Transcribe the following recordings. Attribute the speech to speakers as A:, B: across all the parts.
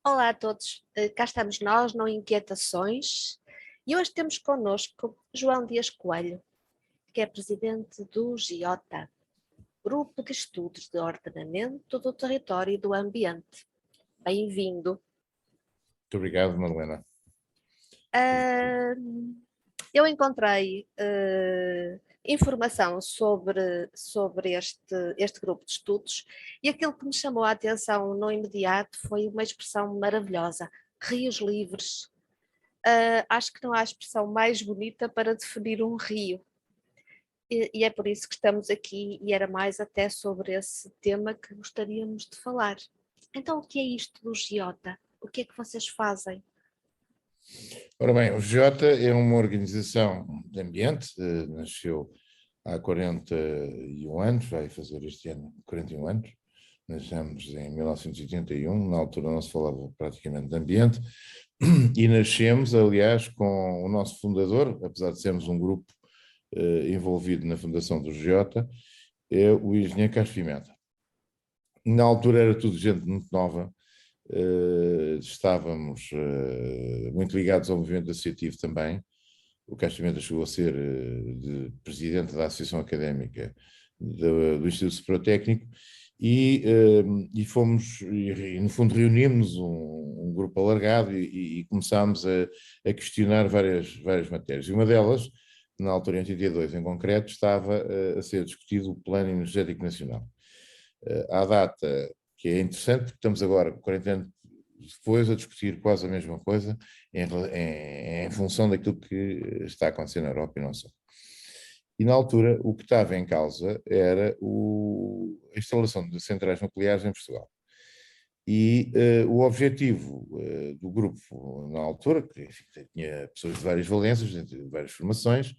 A: Olá a todos, cá estamos nós, não Inquietações, e hoje temos connosco João Dias Coelho, que é presidente do GIOTA, Grupo de Estudos de Ordenamento do Território e do Ambiente. Bem-vindo.
B: Muito obrigado, Madalena.
A: Eu encontrei informação sobre este grupo de estudos e aquilo que me chamou a atenção no imediato foi uma expressão maravilhosa: rios livres. Acho que não há expressão mais bonita para definir um rio. E é por isso que estamos aqui, e era mais até sobre esse tema que gostaríamos de falar. Então, o que é isto do GIOTA? O que é que vocês fazem?
B: Ora bem, o GIOTA é uma organização de ambiente, nasceu há 41 anos, vai fazer este ano 41 anos. Nascemos em 1981, na altura não se falava praticamente de ambiente, e nascemos, aliás, com o nosso fundador, apesar de sermos um grupo envolvido na fundação do GIOTA, é o engenheiro Carlos Pimenta. Na altura era tudo gente muito nova, estávamos muito ligados ao movimento associativo também. O Carlos Pimenta chegou a ser presidente da Associação Académica do Instituto Supratécnico e fomos, e no fundo reunimos um grupo alargado e começámos a questionar várias matérias. E uma delas, na altura em 82 em concreto, estava a ser discutido o Plano Energético Nacional. À data, que é interessante, porque estamos agora, 40 anos depois, a discutir quase a mesma coisa em função daquilo que está acontecendo na Europa e não só. E na altura, o que estava em causa era a instalação de centrais nucleares em Portugal. E o objetivo do grupo, na altura, que enfim, tinha pessoas de várias valências, de várias formações,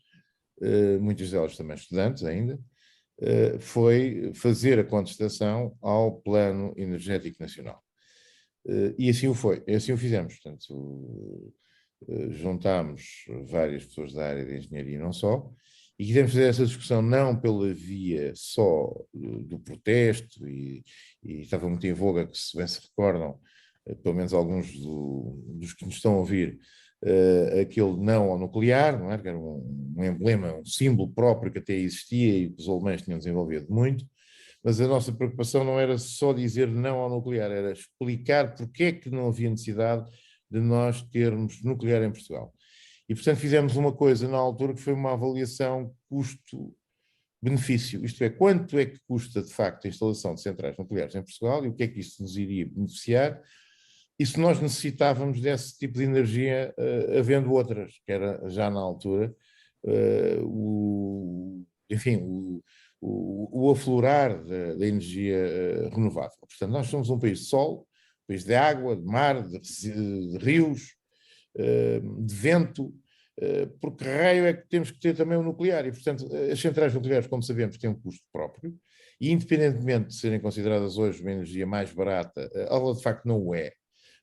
B: muitas delas também estudantes ainda, foi fazer a contestação ao Plano Energético Nacional. E assim o foi, assim o fizemos. Portanto, juntámos várias pessoas da área de engenharia e não só, e quisemos fazer essa discussão não pela via só do protesto, e estava muito em voga, que se bem se recordam, pelo menos alguns dos que nos estão a ouvir, aquele não ao nuclear, não é? Que era um emblema, um símbolo próprio que até existia e que os alemães tinham desenvolvido muito, mas a nossa preocupação não era só dizer não ao nuclear, era explicar porque é que não havia necessidade de nós termos nuclear em Portugal. E, portanto, fizemos uma coisa na altura que foi uma avaliação custo-benefício, isto é, quanto é que custa, de facto, a instalação de centrais nucleares em Portugal e o que é que isso nos iria beneficiar, e se nós necessitávamos desse tipo de energia, havendo outras, que era já na altura, o aflorar da energia renovável. Portanto, nós somos um país de sol, um país de água, de mar, de rios, de vento, porque raio é que temos que ter também o nuclear, e portanto as centrais nucleares, como sabemos, têm um custo próprio, e independentemente de serem consideradas hoje uma energia mais barata, ela de facto não o é,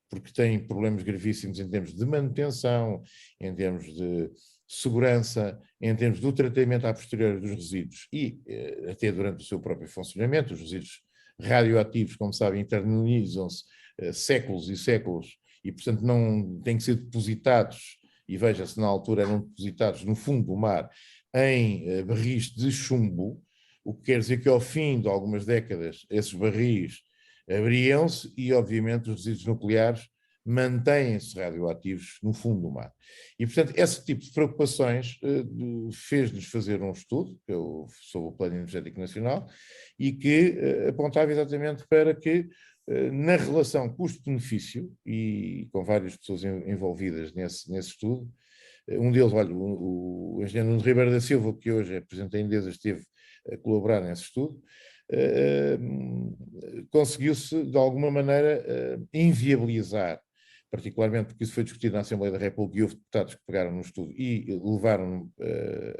B: porque tem problemas gravíssimos em termos de manutenção, em termos de segurança, em termos do tratamento a posteriori dos resíduos e até durante o seu próprio funcionamento. Os resíduos radioativos, como sabem, internalizam-se séculos e séculos e, portanto, não têm que ser depositados, e veja-se, na altura eram depositados no fundo do mar em barris de chumbo, o que quer dizer que ao fim de algumas décadas esses barris abriam-se e, obviamente, os resíduos nucleares mantêm-se radioativos no fundo do mar. E, portanto, esse tipo de preocupações fez-nos fazer um estudo sobre o Plano Energético Nacional e que apontava exatamente para que, na relação custo-benefício, e com várias pessoas envolvidas nesse estudo, um deles, olha, o engenheiro Nuno Ribeiro da Silva, que hoje é presidente da Endesa, esteve a colaborar nesse estudo, conseguiu-se, de alguma maneira, inviabilizar, particularmente porque isso foi discutido na Assembleia da República e houve deputados que pegaram no estudo e levaram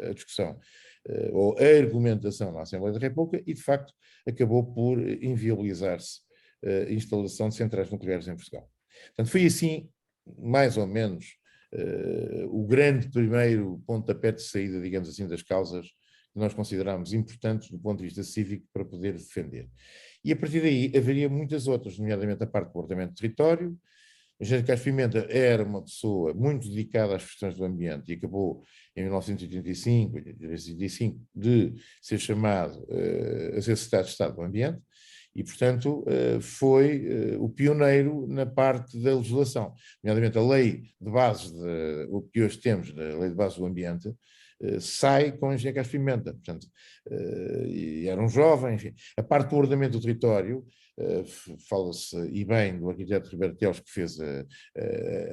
B: a discussão ou a argumentação na Assembleia da República e, de facto, acabou por inviabilizar-se a instalação de centrais nucleares em Portugal. Portanto, foi assim, mais ou menos, o grande primeiro pontapé de saída, digamos assim, das causas que nós consideramos importantes do ponto de vista cívico para poder defender. E a partir daí haveria muitas outras, nomeadamente a parte do ordenamento do território, O engenheiro Carlos Pimenta era uma pessoa muito dedicada às questões do ambiente e acabou em 1985, 85, de ser chamado a ser secretário de Estado do Ambiente e, portanto, foi o pioneiro na parte da legislação, nomeadamente a lei de bases, o que hoje temos, a lei de bases do ambiente, sai com o engenheiro Carlos Pimenta, portanto, e era um jovem, enfim. A parte do ordenamento do território, fala-se, e bem, do arquiteto Ribeiro Teles, que fez a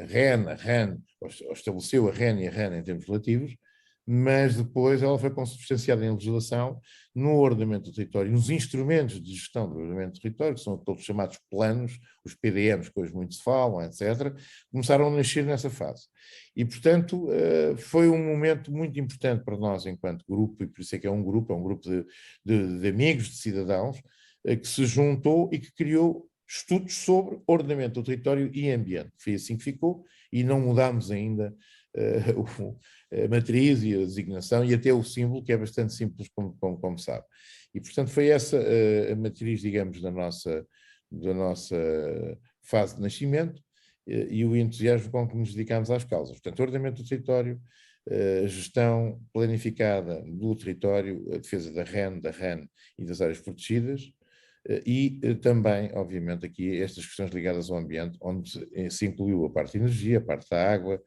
B: REN, a RAN, ou estabeleceu a REN e a RAN em termos relativos, mas depois ela foi consubstanciada em legislação no ordenamento do território, nos instrumentos de gestão do ordenamento do território, que são todos chamados planos, os PDMs, que hoje muito se falam, etc., começaram a nascer nessa fase. E, portanto, foi um momento muito importante para nós enquanto grupo, e por isso é que é um grupo de amigos, de cidadãos, que se juntou e que criou estudos sobre ordenamento do território e ambiente. Foi assim que ficou e não mudámos ainda a matriz e a designação e até o símbolo, que é bastante simples, como sabe. E, portanto, foi essa a matriz, digamos, da nossa fase de nascimento e o entusiasmo com que nos dedicámos às causas. Portanto, ordenamento do território, a gestão planificada do território, a defesa da REN, da RAN e das áreas protegidas, e também, obviamente, aqui estas questões ligadas ao ambiente, onde se incluiu a parte de energia, a parte da água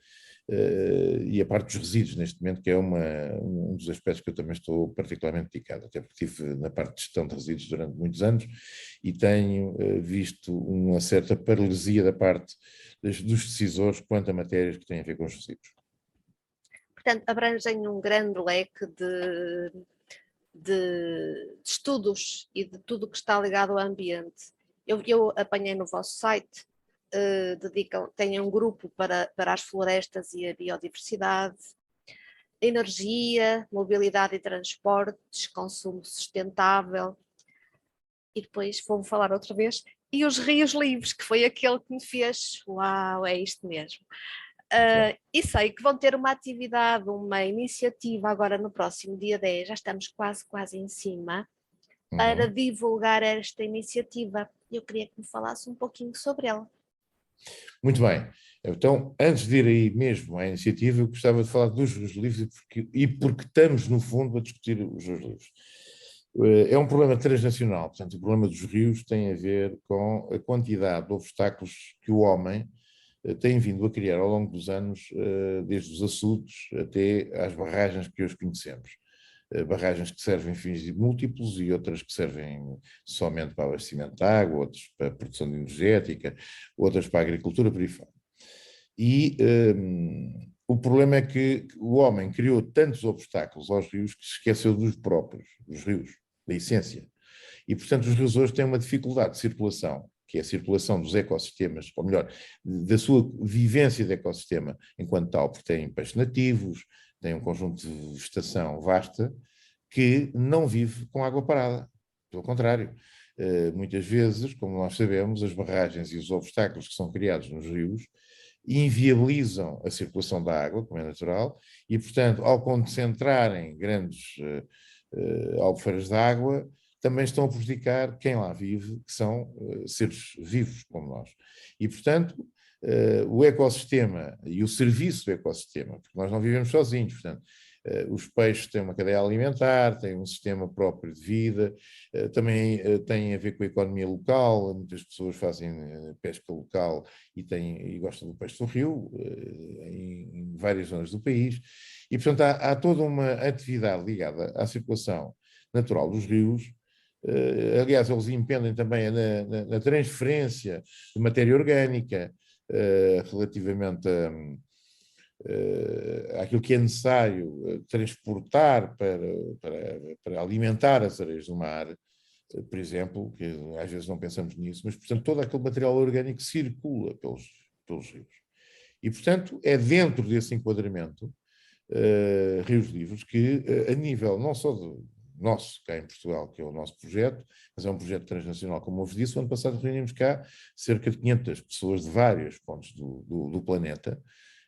B: e a parte dos resíduos, neste momento, que é um dos aspectos que eu também estou particularmente dedicado, até porque estive na parte de gestão de resíduos durante muitos anos e tenho visto uma certa paralisia da parte dos decisores quanto a matérias que têm a ver com os resíduos.
A: Portanto, abrangem um grande leque de estudos e de tudo que está ligado ao ambiente. Eu apanhei no vosso site, têm um grupo para as florestas e a biodiversidade, energia, mobilidade e transportes, consumo sustentável, e depois vou falar outra vez, e os rios livres, que foi aquele que me fez, uau, é isto mesmo. E sei que vão ter uma atividade, uma iniciativa agora no próximo dia 10, já estamos quase em cima, para divulgar esta iniciativa. Eu queria que me falasse um pouquinho sobre ela.
B: Muito bem. Então, antes de ir aí mesmo à iniciativa, eu gostava de falar dos rios livres porque estamos, no fundo, a discutir os rios livres. É um problema transnacional, portanto, o problema dos rios tem a ver com a quantidade de obstáculos que o homem tem vindo a criar ao longo dos anos, desde os açudes até às barragens que hoje conhecemos. Barragens que servem fins múltiplos e outras que servem somente para abastecimento de água, outras para a produção energética, outras para a agricultura, por aí fora. E o problema é que o homem criou tantos obstáculos aos rios que se esqueceu dos próprios, dos rios, da essência. E, portanto, os rios hoje têm uma dificuldade de circulação, que é a circulação dos ecossistemas, ou melhor, da sua vivência de ecossistema enquanto tal, porque têm peixes nativos, tem um conjunto de vegetação vasta que não vive com água parada. Pelo contrário, muitas vezes, como nós sabemos, as barragens e os obstáculos que são criados nos rios inviabilizam a circulação da água, como é natural, e, portanto, ao concentrarem grandes albufeiras de água, também estão a prejudicar quem lá vive, que são seres vivos como nós. E, portanto, o ecossistema e o serviço do ecossistema, porque nós não vivemos sozinhos, portanto, os peixes têm uma cadeia alimentar, têm um sistema próprio de vida, também têm a ver com a economia local, muitas pessoas fazem pesca local e gostam do peixe do rio, em várias zonas do país, e portanto há toda uma atividade ligada à circulação natural dos rios. Aliás, eles impendem também na transferência de matéria orgânica, relativamente àquilo que é necessário transportar para alimentar as areias do mar, por exemplo, que às vezes não pensamos nisso, mas, portanto, todo aquele material orgânico circula pelos rios. E, portanto, é dentro desse enquadramento, Rios Livres, que a nível não só nosso, cá em Portugal, que é o nosso projeto, mas é um projeto transnacional, como eu vos disse. O ano passado reunimos cá cerca de 500 pessoas de vários pontos do planeta,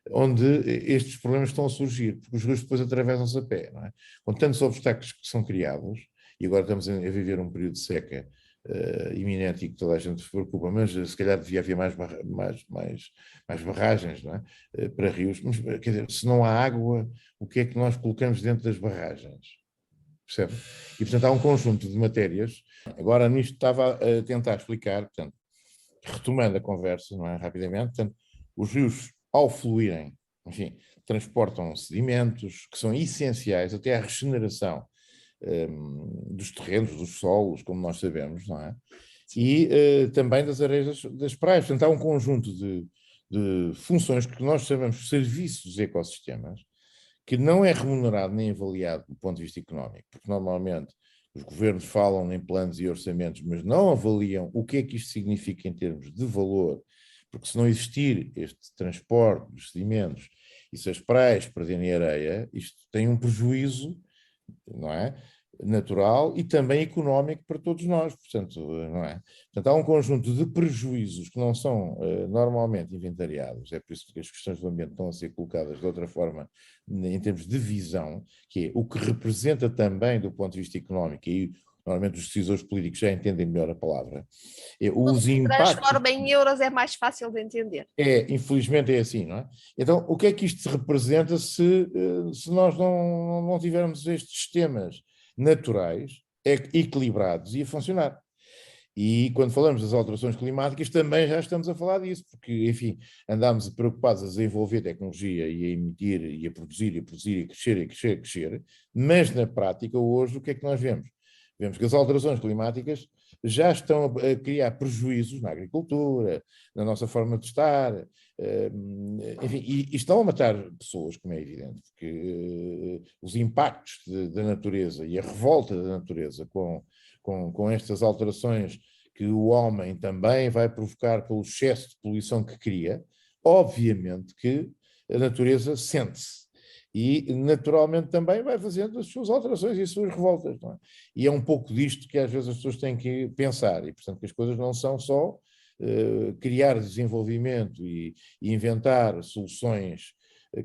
B: onde estes problemas estão a surgir, porque os rios depois atravessam-se a pé, não é? Com tantos obstáculos que são criados, e agora estamos a viver um período de seca iminente e que toda a gente se preocupa, mas se calhar devia haver mais barragens, não é? Para rios. Mas, quer dizer, se não há água, o que é que nós colocamos dentro das barragens? Percebe? E, portanto, há um conjunto de matérias. Agora, nisto estava a tentar explicar, portanto, retomando a conversa, não é? Rapidamente, portanto, os rios, ao fluírem, enfim, transportam sedimentos que são essenciais até à regeneração dos terrenos, dos solos, como nós sabemos, não é? E também das areias das praias. Portanto, há um conjunto de funções que nós chamamos de serviços dos ecossistemas, que não é remunerado nem avaliado do ponto de vista económico, porque normalmente os governos falam em planos e orçamentos, mas não avaliam o que é que isto significa em termos de valor, porque se não existir este transporte dos sedimentos e se as praias perderem areia, isto tem um prejuízo, não é? Natural e também económico para todos nós, portanto, não é? Portanto, há um conjunto de prejuízos que não são normalmente inventariados, é por isso que as questões do ambiente estão a ser colocadas de outra forma, em termos de visão, que é o que representa também do ponto de vista económico, e normalmente os decisores políticos já entendem melhor a palavra,
A: Tudo
B: os
A: que se
B: impactos.
A: transforma em euros é mais fácil de entender.
B: Infelizmente é assim, não é? Então, o que é que isto representa se nós não tivermos estes sistemas naturais equilibrados e a funcionar? E quando falamos das alterações climáticas, também já estamos a falar disso, porque, enfim, andámos preocupados a desenvolver tecnologia e a emitir e a produzir, e crescer, e crescer, e crescer, mas na prática, hoje, o que é que nós vemos? Vemos que as alterações climáticas já estão a criar prejuízos na agricultura, na nossa forma de estar, enfim, e estão a matar pessoas, como é evidente, porque os impactos da natureza e a revolta da natureza com estas alterações que o homem também vai provocar pelo excesso de poluição que cria, obviamente que a natureza sente-se. E, naturalmente, também vai fazendo as suas alterações e as suas revoltas. Não é? E é um pouco disto que às vezes as pessoas têm que pensar. E, portanto, que as coisas não são só criar desenvolvimento e inventar soluções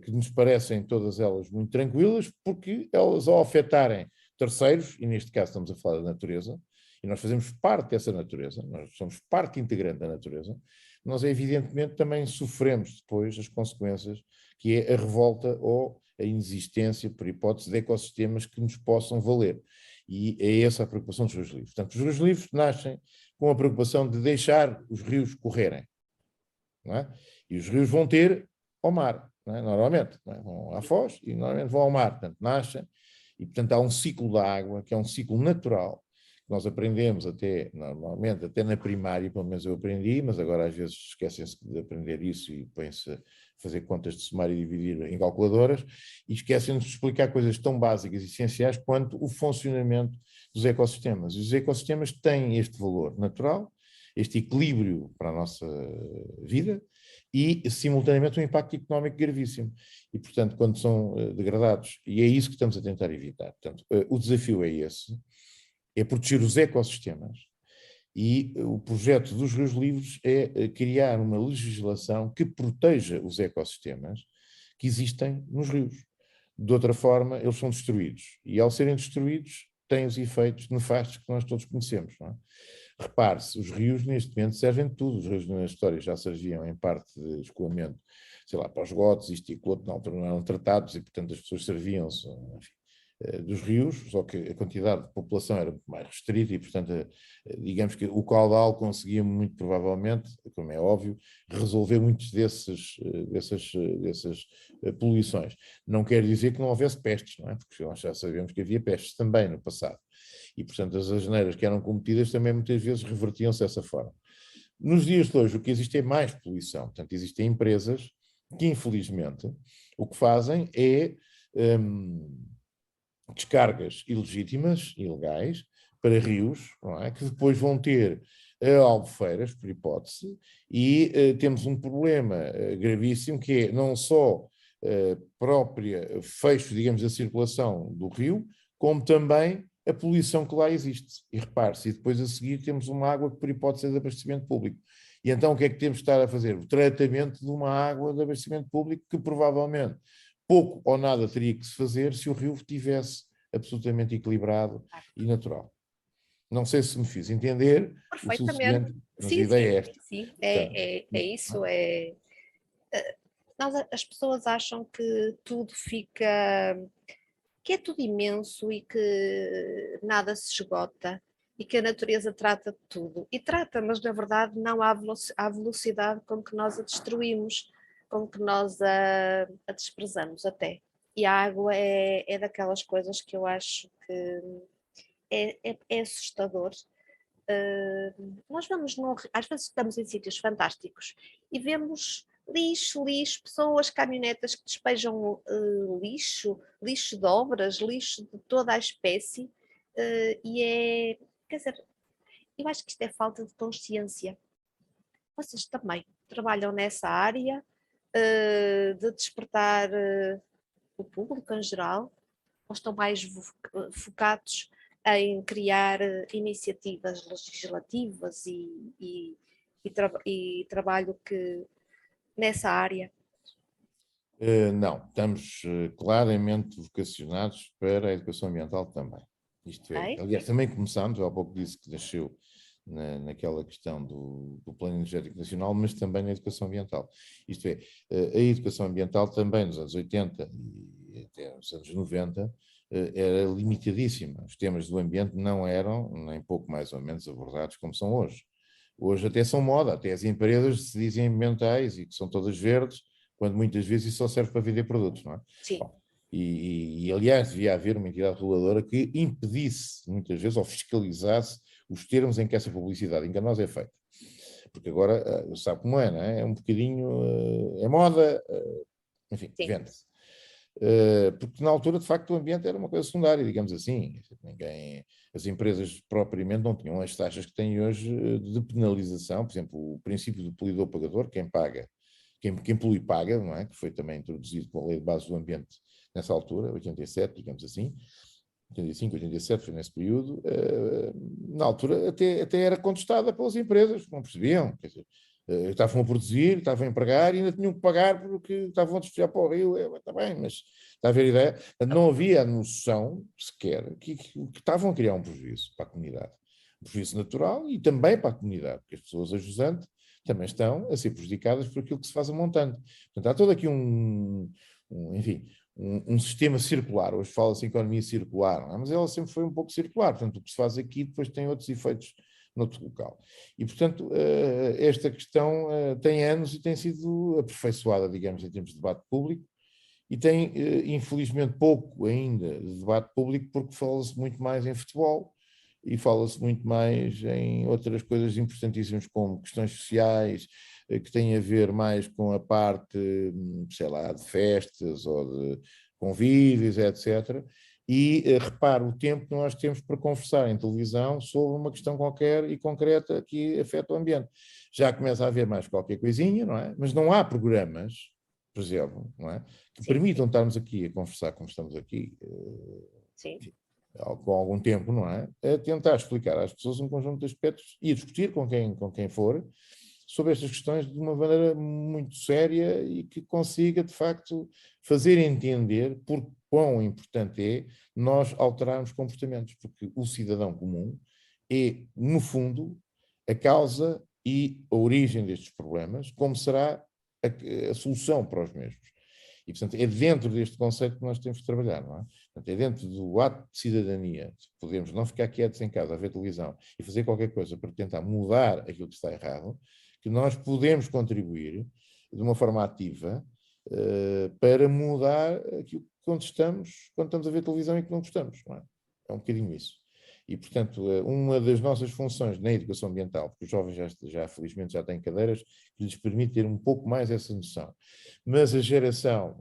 B: que nos parecem todas elas muito tranquilas, porque elas, ao afetarem terceiros, e neste caso estamos a falar da natureza, e nós fazemos parte dessa natureza, nós somos parte integrante da natureza, nós evidentemente também sofremos depois as consequências, que é a revolta ou a inexistência, por hipótese, de ecossistemas que nos possam valer. E é essa a preocupação dos rios livres. Portanto, os rios livres nascem com a preocupação de deixar os rios correrem. Não é? E os rios vão ter ao mar, não é? Normalmente. Não é? Vão à foz e normalmente vão ao mar. Portanto, nascem. E, portanto, há um ciclo da água, que é um ciclo natural, que nós aprendemos até, normalmente, até na primária, pelo menos eu aprendi, mas agora às vezes esquecem-se de aprender isso e põem-se a fazer contas de somar e dividir em calculadoras, e esquecem-se de explicar coisas tão básicas e essenciais quanto o funcionamento dos ecossistemas. E os ecossistemas têm este valor natural, este equilíbrio para a nossa vida, e, simultaneamente, um impacto económico gravíssimo. E, portanto, quando são degradados, e é isso que estamos a tentar evitar. Portanto, o desafio é esse, é proteger os ecossistemas, e o projeto dos Rios Livres é criar uma legislação que proteja os ecossistemas que existem nos rios. De outra forma, eles são destruídos. E, ao serem destruídos, têm os efeitos nefastos que nós todos conhecemos, não é? Repare-se, os rios neste momento servem de tudo. Os rios na história já serviam em parte de escoamento, sei lá, para os esgotos, isto e aquilo outro, na altura não eram tratados e, portanto, as pessoas serviam-se, enfim, dos rios, só que a quantidade de população era muito mais restrita e, portanto, digamos que o caudal conseguia muito provavelmente, como é óbvio, resolver muitas dessas poluições. Não quer dizer que não houvesse pestes, não é? Porque nós já sabemos que havia pestes também no passado. E, portanto, as asneiras que eram cometidas também muitas vezes revertiam-se dessa forma. Nos dias de hoje, o que existe é mais poluição. Portanto, existem empresas que, infelizmente, o que fazem é descargas ilegítimas, ilegais, para rios, não é? Que depois vão ter albufeiras, por hipótese, e temos um problema gravíssimo, que é não só própria fecho, digamos, da circulação do rio, como também a poluição que lá existe. E repare-se, e depois a seguir temos uma água que, por hipótese, é de abastecimento público. E então o que é que temos de estar a fazer? O tratamento de uma água de abastecimento público que provavelmente pouco ou nada teria que se fazer se o rio estivesse absolutamente equilibrado e natural. Não sei se me fiz entender o
A: Perfeitamente.
B: suficiente, mas a
A: Sim, sim,
B: ideia é
A: sim,
B: esta.
A: sim.
B: Portanto,
A: É isso, as pessoas acham que tudo fica, que é tudo imenso e que nada se esgota e que a natureza trata de tudo. E trata, mas na verdade não à velocidade com que nós a destruímos, com que nós a desprezamos até. E a água é daquelas coisas que eu acho que é assustador. Nós vamos, às vezes estamos em sítios fantásticos e vemos lixo, pessoas, caminhonetas que despejam lixo de obras, lixo de toda a espécie, e quer dizer, eu acho que isto é falta de consciência. Vocês também trabalham nessa área, de despertar o público em geral, ou estão mais focados em criar iniciativas legislativas e trabalho nessa área?
B: não, estamos claramente vocacionados para a educação ambiental também. Isto é,
A: Okay?
B: aliás, também começámos, há pouco disse que nasceu naquela questão do Plano Energético Nacional, mas também na educação ambiental. Isto é, a educação ambiental também nos anos 80 e até nos anos 90 era limitadíssima. Os temas do ambiente não eram, nem pouco mais ou menos, abordados como são hoje. Hoje até são moda, até as empresas se dizem ambientais e que são todas verdes, quando muitas vezes isso só serve para vender produtos, não é?
A: Sim.
B: Bom, aliás, devia haver uma entidade reguladora que impedisse, muitas vezes, ou fiscalizasse os termos em que essa publicidade enganosa é feita. Porque agora, sabe como é, não é? É um bocadinho, é moda, enfim,
A: Sim.
B: vende-se. Porque na altura, de facto, o ambiente era uma coisa secundária, digamos assim. As empresas propriamente não tinham as taxas que têm hoje de penalização, por exemplo, o princípio do poluidor-pagador, quem paga, quem polui paga, não é? Que foi também introduzido com a Lei de Base do Ambiente nessa altura, 87, digamos assim, 85, 87, foi nesse período, na altura até era contestada pelas empresas, que não percebiam, quer dizer, estavam a produzir, estavam a empregar e ainda tinham que pagar porque estavam a despejar para o rio, está bem, mas está a ver a ideia? Não havia a noção sequer que estavam a criar um prejuízo para a comunidade, um prejuízo natural e também para a comunidade, porque as pessoas a jusante também estão a ser prejudicadas por aquilo que se faz a montante. Portanto, há todo aqui enfim, um sistema circular, hoje fala-se em economia circular, não é? Mas ela sempre foi um pouco circular, portanto o que se faz aqui depois tem outros efeitos noutro local. E, portanto, esta questão tem anos e tem sido aperfeiçoada, digamos, em termos de debate público, e tem, infelizmente, pouco ainda de debate público, porque fala-se muito mais em futebol e fala-se muito mais em outras coisas importantíssimas, como questões sociais, que têm a ver mais com a parte, sei lá, de festas ou de convívios, etc. E repare o tempo que nós temos para conversar em televisão sobre uma questão qualquer e concreta que afeta o ambiente. Já começa a haver mais qualquer coisinha, não é? Mas não há programas, por exemplo, não é? Que
A: Sim.
B: permitam estarmos aqui a conversar como estamos aqui,
A: Sim.
B: com algum tempo, não é? A tentar explicar às pessoas um conjunto de aspectos e a discutir com quem for sobre estas questões de uma maneira muito séria e que consiga, de facto, fazer entender por quão importante é nós alterarmos comportamentos, porque o cidadão comum é, no fundo, a causa e a origem destes problemas, como será a solução para os mesmos. E, portanto, é dentro deste conceito que nós temos de trabalhar, não é? Portanto, é dentro do ato de cidadania, podemos não ficar quietos em casa a ver televisão e fazer qualquer coisa para tentar mudar aquilo que está errado, que nós podemos contribuir de uma forma ativa para mudar aquilo que quando estamos a ver televisão e que não gostamos, não é? É um bocadinho isso. E, portanto, uma das nossas funções na educação ambiental, porque os jovens felizmente já têm cadeiras que lhes permitem ter um pouco mais essa noção, mas a geração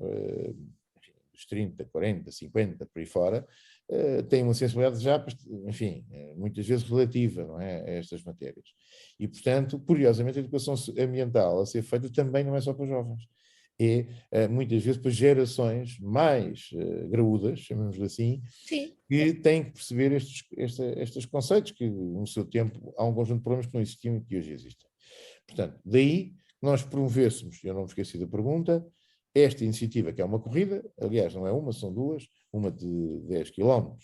B: dos 30, 40, 50, por aí fora, tem uma sensibilidade já, enfim, muitas vezes relativa, não é, a estas matérias. E, portanto, curiosamente, a educação ambiental a ser feita também não é só para jovens. É, muitas vezes, para gerações mais graúdas, chamemos-lhe assim,
A: Sim.
B: que têm que perceber estes conceitos, que no seu tempo há um conjunto de problemas que não existiam e que hoje existem. Portanto, daí nós promovêssemos, eu não me esqueci da pergunta, esta iniciativa, que é uma corrida, aliás, não é uma, são duas, uma de 10 km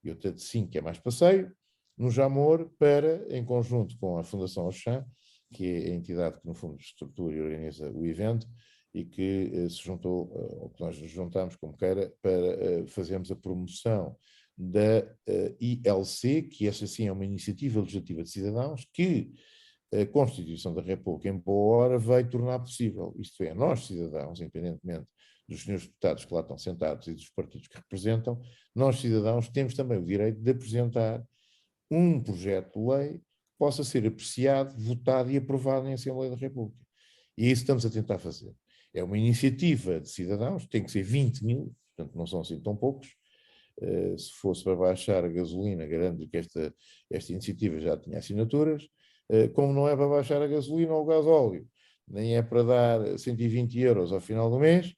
B: e outra de 5, que é mais passeio, no Jamor para, em conjunto com a Fundação Auchan, que é a entidade que, no fundo, estrutura e organiza o evento, e que se juntou, ou que nós nos juntamos, como queira, para fazermos a promoção da ILC, que esta sim é uma iniciativa legislativa de cidadãos, que a Constituição da República, em boa hora, vai tornar possível. Isto é, nós, cidadãos, independentemente dos senhores deputados que lá estão sentados e dos partidos que representam, nós, cidadãos, temos também o direito de apresentar um projeto de lei que possa ser apreciado, votado e aprovado em Assembleia da República. E isso estamos a tentar fazer. É uma iniciativa de cidadãos, tem que ser 20 mil, portanto não são assim tão poucos. Se fosse para baixar a gasolina, garanto que esta iniciativa já tinha assinaturas. Como não é para baixar a gasolina ou o gasóleo, nem é para dar 120 euros ao final do mês,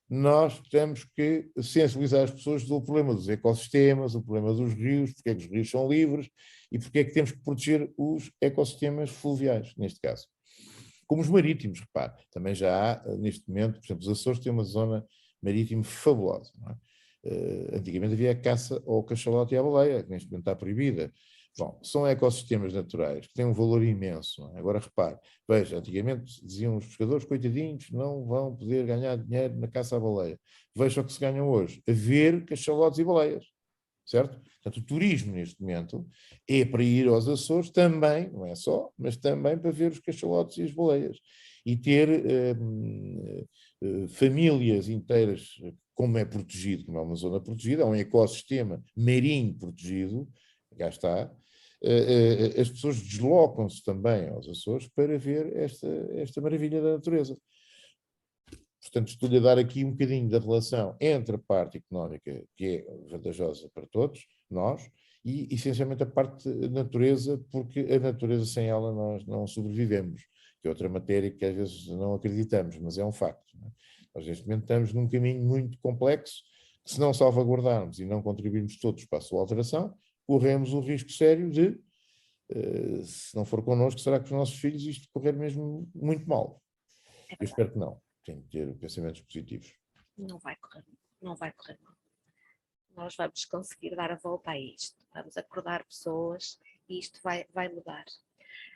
B: nós temos que sensibilizar as pessoas do problema dos ecossistemas, o problema dos rios, porque é que os rios são livres e porque é que temos que proteger os ecossistemas fluviais, neste caso. Como os marítimos, repare, também já há, neste momento, por exemplo, os Açores têm uma zona marítima fabulosa. Não é? Antigamente havia a caça ao cachalote e à baleia, que neste momento está proibida. Bom, são ecossistemas naturais que têm um valor imenso. Não é? Agora repare, veja, antigamente diziam os pescadores, coitadinhos, não vão poder ganhar dinheiro na caça à baleia. Veja o que se ganham hoje, a ver cachalotes e baleias, certo? Portanto, o turismo neste momento é para ir aos Açores também, não é só, mas também para ver os cachalotes e as baleias. E ter famílias inteiras, como é protegido, como é uma zona protegida, é um ecossistema marinho protegido, cá está, as pessoas deslocam-se também aos Açores para ver esta maravilha da natureza. Portanto, estou-lhe a dar aqui um bocadinho da relação entre a parte económica, que é vantajosa para todos, nós, e essencialmente a parte natureza, porque a natureza sem ela nós não sobrevivemos, que é outra matéria que às vezes não acreditamos, mas é um facto. Não é? Nós neste momento estamos num caminho muito complexo, que se não salvaguardarmos e não contribuirmos todos para a sua alteração, corremos o risco sério de, se não for connosco, será que os nossos filhos isto correr mesmo muito mal. Eu espero que não. Tem que ter pensamentos positivos.
A: Não vai correr, não vai correr mal. Nós vamos conseguir dar a volta a isto. Vamos acordar pessoas e isto vai mudar.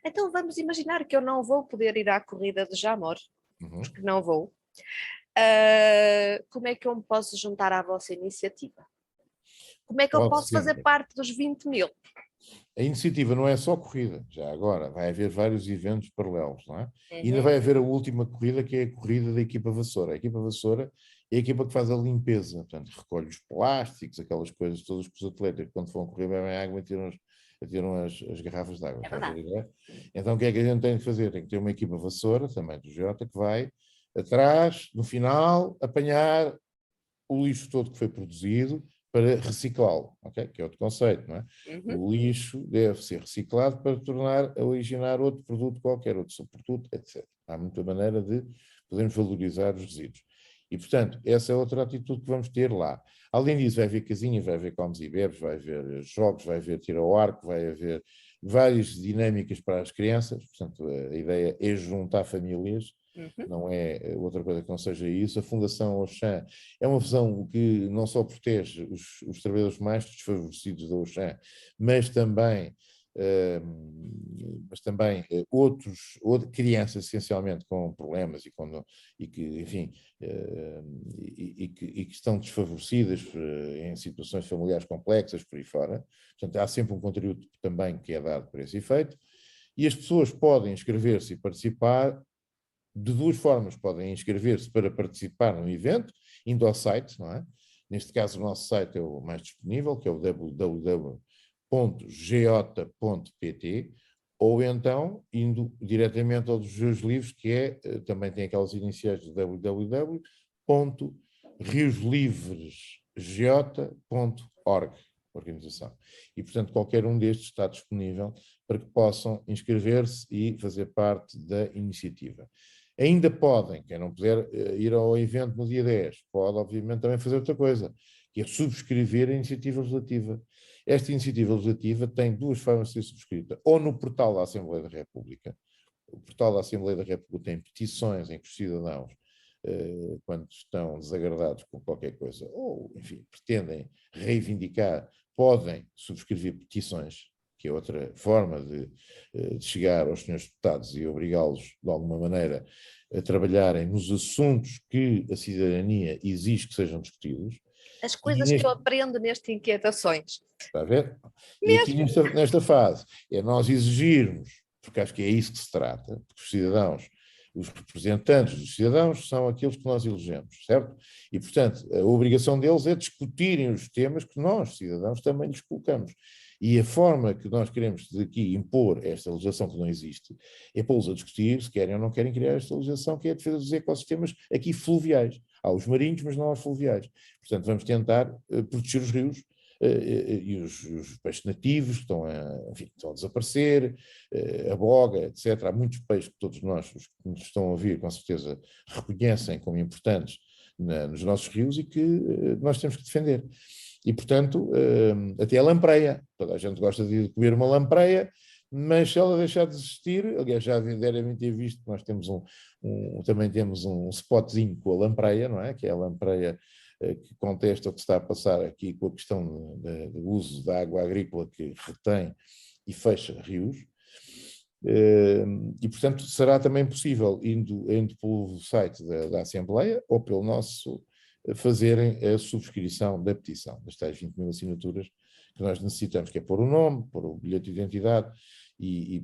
A: Então vamos imaginar que eu não vou poder ir à corrida de Jamor, porque não vou. Como é que eu me posso juntar à vossa iniciativa? Como é que eu posso fazer parte dos 20 mil?
B: A iniciativa não é só corrida, já agora, vai haver vários eventos paralelos, não é? E ainda vai haver a última corrida, que é a corrida da equipa vassoura. A equipa vassoura é a equipa que faz a limpeza, portanto, recolhe os plásticos, aquelas coisas todas que os atletas, quando vão correr, bebem água e tiram as garrafas de água. Então, o que é que a gente tem de fazer? Tem que ter uma equipa vassoura, também do Jota, que vai atrás, no final, apanhar o lixo todo que foi produzido, para reciclá-lo, okay? Que é outro conceito, não é? O lixo deve ser reciclado para originar outro produto qualquer, outro subproduto, etc. Há muita maneira de podermos valorizar os resíduos. E, portanto, essa é outra atitude que vamos ter lá. Além disso, vai haver casinhas, vai haver comes e bebes, vai haver jogos, vai haver tiro ao arco, vai haver várias dinâmicas para as crianças. Portanto, a ideia é juntar famílias, não é outra coisa que não seja isso. A Fundação Auchan é uma fundação que não só protege os trabalhadores mais desfavorecidos da Auchan, mas também outras crianças essencialmente com problemas e que, enfim, e que estão desfavorecidas em situações familiares complexas por aí fora. Portanto, há sempre um contributo também que é dado para esse efeito. E as pessoas podem inscrever-se e participar de duas formas. Podem inscrever-se para participar no evento, indo ao site, não é? Neste caso, o nosso site é o mais disponível, que é o www.jota.pt, ou então indo diretamente ao dos meus livros, que é, também tem aquelas iniciais do www.rioslivresjota.org, organização. E, portanto, qualquer um destes está disponível para que possam inscrever-se e fazer parte da iniciativa. Ainda podem, quem não puder ir ao evento no dia 10, pode obviamente também fazer outra coisa, que é subscrever a iniciativa legislativa. Esta iniciativa legislativa tem duas formas de ser subscrita, ou no portal da Assembleia da República. O portal da Assembleia da República tem petições em que os cidadãos, quando estão desagradados com qualquer coisa, ou, enfim, pretendem reivindicar, podem subscrever petições que é outra forma de chegar aos senhores deputados e obrigá-los, de alguma maneira, a trabalharem nos assuntos que a cidadania exige que sejam discutidos.
A: As
B: E
A: coisas que eu aprendo nestas inquietações.
B: está a ver? E aqui
A: Mesmo.
B: nesta fase é nós exigirmos, porque acho que é isso que se trata, porque os cidadãos, os representantes dos cidadãos são aqueles que nós elegemos, certo? E, portanto, a obrigação deles é discutirem os temas que nós, cidadãos, também lhes colocamos. E a forma que nós queremos daqui impor esta legislação que não existe é pô-los a discutir se querem ou não querem criar esta legislação, que é a defesa dos ecossistemas aqui fluviais. Há os marinhos, mas não há os fluviais. Portanto, vamos tentar proteger os rios e os peixes nativos que estão estão a desaparecer, a boga, etc. Há muitos peixes que todos nós, os que nos estão a ouvir, com certeza reconhecem como importantes nos nossos rios e que nós temos que defender. E, portanto, até a lampreia. Toda a gente gosta de comer uma lampreia, mas se ela deixar de existir, aliás, já devem ter visto que nós temos também temos um spotzinho com a lampreia, não é? Que é a lampreia que contesta o que se está a passar aqui com a questão do uso da água agrícola que retém e fecha rios. E, portanto, será também possível, indo pelo site da Assembleia ou pelo nosso, fazerem a subscrição da petição, das tais 20 mil assinaturas que nós necessitamos, que é pôr o nome, pôr o bilhete de identidade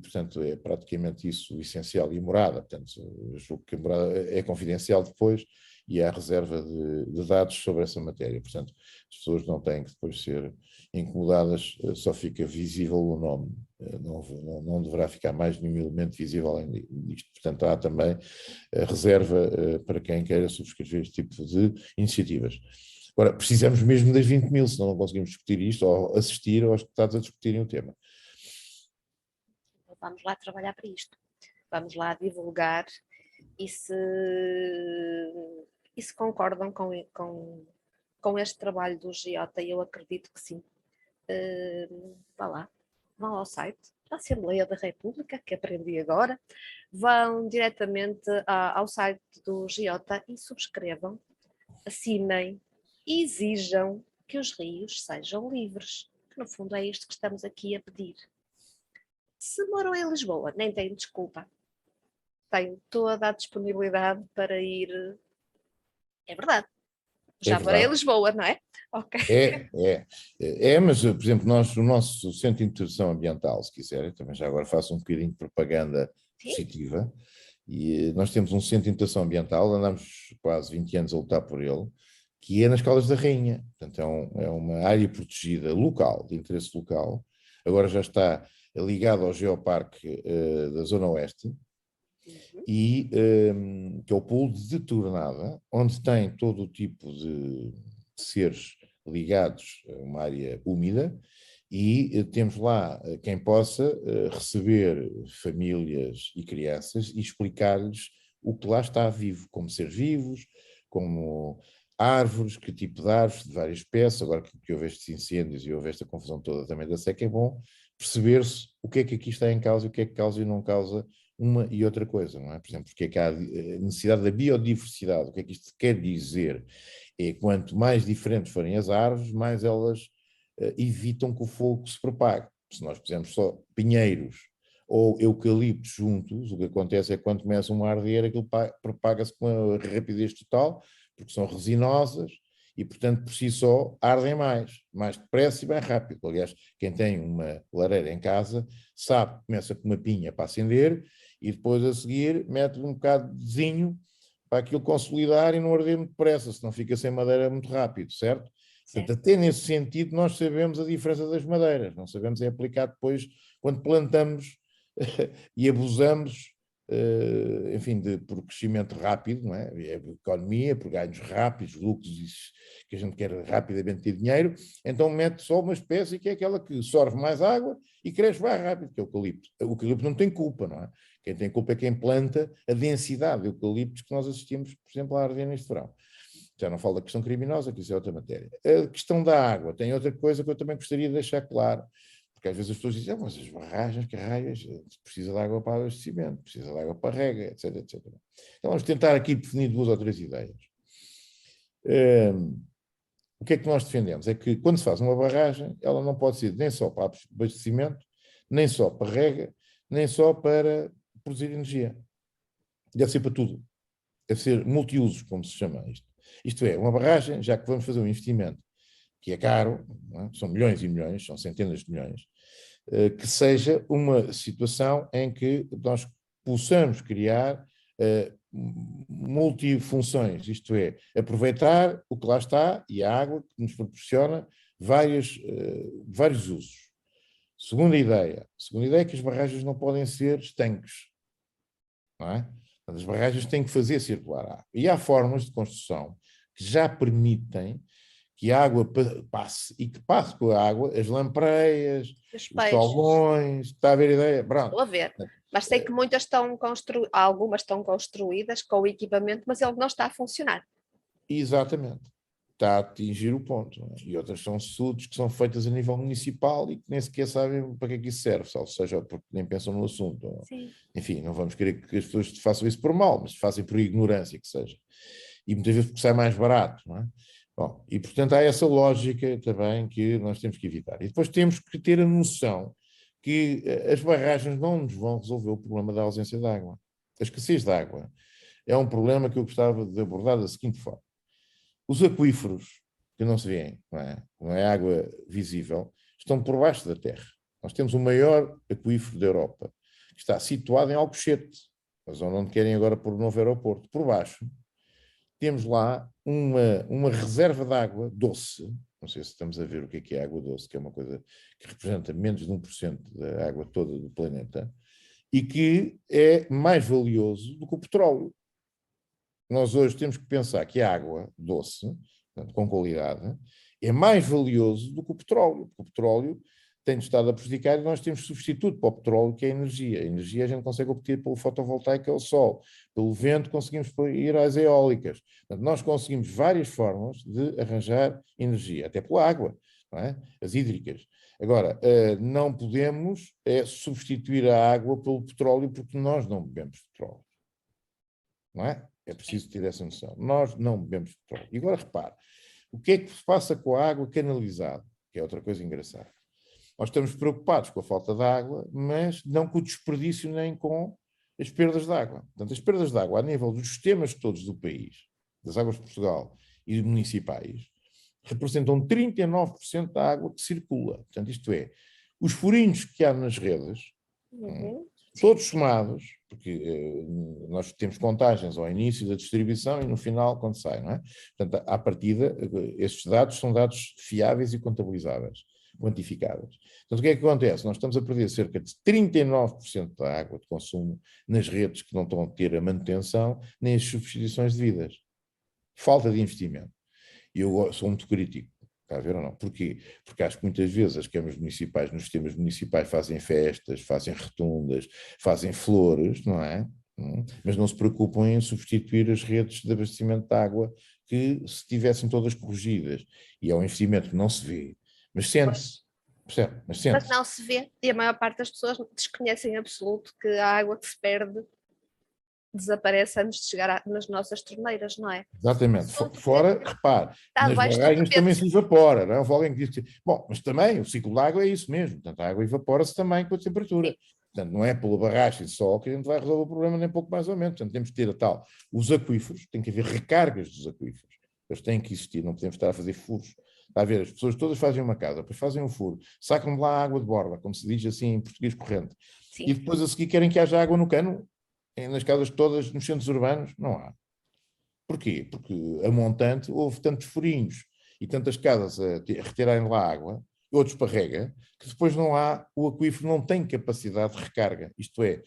B: portanto, é praticamente isso o essencial. E morada, portanto, julgo que a morada é confidencial depois e há reserva de dados sobre essa matéria. Portanto, as pessoas não têm que depois ser incomodadas, só fica visível o nome, não deverá ficar mais nenhum elemento visível além disto. Portanto, há também a reserva para quem queira subscrever este tipo de iniciativas. Agora, precisamos mesmo das 20 mil, senão não conseguimos discutir isto ou assistir aos deputados a discutirem o tema.
A: Vamos lá trabalhar para isto. Vamos lá divulgar e se concordam com este trabalho do Giota, eu acredito que sim. Vá lá, vão ao site da Assembleia da República, que aprendi agora, vão diretamente ao site do Giota e subscrevam, assinem e exijam que os rios sejam livres, que no fundo é isto que estamos aqui a pedir. Se moram em Lisboa, nem têm desculpa. Tenho toda a disponibilidade para ir. É verdade. Já morei em Lisboa, não é? Ok.
B: Mas, por exemplo, o nosso Centro de Integração Ambiental, se quiserem, também já agora faço um bocadinho de propaganda positiva, e nós temos um Centro de Integração Ambiental, andamos quase 20 anos a lutar por ele, que é nas Caldas da Rainha. Portanto, é uma área protegida local, de interesse local, agora já está ligado ao Geoparque da Zona Oeste, e que é o Pulo de Tornada, onde tem todo o tipo de seres ligados a uma área úmida, e temos lá quem possa receber famílias e crianças e explicar-lhes o que lá está vivo, como seres vivos, como árvores, que tipo de árvores, de várias espécies. Agora que houve estes incêndios e houve esta confusão toda também da seca, é bom perceber-se o que é que aqui está em causa e o que é que causa e não causa uma e outra coisa, não é? Por exemplo, porque é que há a necessidade da biodiversidade. O que é que isto quer dizer? É quanto mais diferentes forem as árvores, mais elas evitam que o fogo se propague. Se nós pusermos só pinheiros ou eucaliptos juntos, o que acontece é que quando começa uma a arder, aquilo propaga-se com uma rapidez total, porque são resinosas e, portanto, por si só, ardem mais depressa e bem rápido. Aliás, quem tem uma lareira em casa sabe que começa com uma pinha para acender e depois a seguir mete um bocado de zinho para aquilo consolidar e não arder muito depressa, senão fica sem madeira muito rápido, certo? Portanto, até nesse sentido nós sabemos a diferença das madeiras, não sabemos é aplicar depois quando plantamos e abusamos, enfim, por crescimento rápido, não é? É por economia, por ganhos rápidos, lucros, que a gente quer rapidamente ter dinheiro, então mete só uma espécie que é aquela que sorve mais água e cresce mais rápido, que é o eucalipto. O eucalipto não tem culpa, não é? Quem tem culpa é quem planta a densidade de eucaliptos que nós assistimos, por exemplo, a arder neste verão. Já não falo da questão criminosa, que isso é outra matéria. A questão da água tem outra coisa que eu também gostaria de deixar claro, porque às vezes as pessoas dizem, mas as barragens, que raios, precisa de água para abastecimento, precisa de água para rega, etc, etc. Então vamos tentar aqui definir 2 ou 3 ideias. O que é que nós defendemos? É que quando se faz uma barragem, ela não pode ser nem só para abastecimento, nem só para rega, nem só para produzir energia. Deve ser para tudo. Deve ser multiusos, como se chama isto. Isto é, uma barragem, já que vamos fazer um investimento que é caro, não é? São milhões e milhões, são centenas de milhões, que seja uma situação em que nós possamos criar multifunções, isto é, aproveitar o que lá está e a água que nos proporciona vários usos. Segunda ideia é que as barragens não podem ser estanques, não é? As barragens têm que fazer circular a água. E há formas de construção que já permitem que a água passe e que passe pela água as lampreias, os tolvões, está a ver a ideia? Pronto.
A: Estou a ver, mas sei que muitas estão algumas estão construídas com o equipamento, mas ele não está a funcionar.
B: Exatamente. Está a atingir o ponto. Não é? E outras são estudos que são feitas a nível municipal e que nem sequer sabem para que é que isso serve, ou seja, porque nem pensam no assunto.
A: Sim.
B: Enfim, não vamos querer que as pessoas façam isso por mal, mas fazem por ignorância que seja. E muitas vezes porque sai mais barato, não é? Bom, e portanto há essa lógica também que nós temos que evitar. E depois temos que ter a noção que as barragens não nos vão resolver o problema da ausência de água. A escassez de água é um problema que eu gostava de abordar da seguinte forma. Os aquíferos, que não se vêem, não é água visível, estão por baixo da terra. Nós temos o maior aquífero da Europa, que está situado em Alcochete, a zona onde querem agora pôr o novo aeroporto. Por baixo, temos lá uma reserva de água doce, não sei se estamos a ver o que é água doce, que é uma coisa que representa menos de 1% da água toda do planeta, e que é mais valioso do que o petróleo. Nós hoje temos que pensar que a água doce, portanto, com qualidade, é mais valioso do que o petróleo, porque o petróleo tem estado a prejudicar e nós temos substituto para o petróleo, que é a energia. A energia a gente consegue obter pelo fotovoltaico, que é o sol. Pelo vento conseguimos ir às eólicas. Portanto, nós conseguimos várias formas de arranjar energia, até pela água, não é? As hídricas. Agora, não podemos substituir a água pelo petróleo, porque nós não bebemos petróleo. Não é? É preciso ter essa noção. Nós não bebemos petróleo. E agora repare, o que é que se passa com a água canalizada? Que é outra coisa engraçada. Nós estamos preocupados com a falta de água, mas não com o desperdício nem com as perdas de água. Portanto, as perdas de água a nível dos sistemas todos do país, das águas de Portugal e municipais, representam 39% da água que circula. Portanto, isto é, os furinhos que há nas redes, todos somados, porque nós temos contagens ao início da distribuição e no final quando sai, não é? Portanto, à partida, estes dados são dados fiáveis e contabilizáveis, quantificáveis. Portanto, o que é que acontece? Nós estamos a perder cerca de 39% da água de consumo nas redes que não estão a ter a manutenção nem as substituições devidas. Falta de investimento. E eu sou muito crítico. Está a ver ou não? Porquê? Porque acho que muitas vezes as câmaras municipais, nos sistemas municipais, fazem festas, fazem rotundas, fazem flores, não é? Mas não se preocupam em substituir as redes de abastecimento de água que, se tivessem todas corrigidas. E é um investimento que não se vê, mas sente-se. Percebe?
A: Mas não se vê, e a maior parte das pessoas desconhecem em absoluto que a água que se perde desaparece antes de chegar nas nossas torneiras, não é?
B: Exatamente. Fora, repare, nas barragens também se evapora, não é? Houve alguém que disse, bom, mas também o ciclo da água é isso mesmo, portanto a água evapora-se também com a temperatura. Sim. Portanto, não é pela barragem só que a gente vai resolver o problema, nem pouco mais ou menos. Portanto, temos que ter a tal. Os aquíferos, tem que haver recargas dos aquíferos. Eles têm que existir, não podemos estar a fazer furos. Está a ver, as pessoas todas fazem uma casa, depois fazem um furo, sacam de lá a água de borda, como se diz assim em português corrente. Sim. E depois a seguir querem que haja água no cano. Nas casas todas, nos centros urbanos, não há. Porquê? Porque a montante houve tantos furinhos e tantas casas a retirarem lá água, outros para rega, que depois não há, o aquífero não tem capacidade de recarga. Isto é,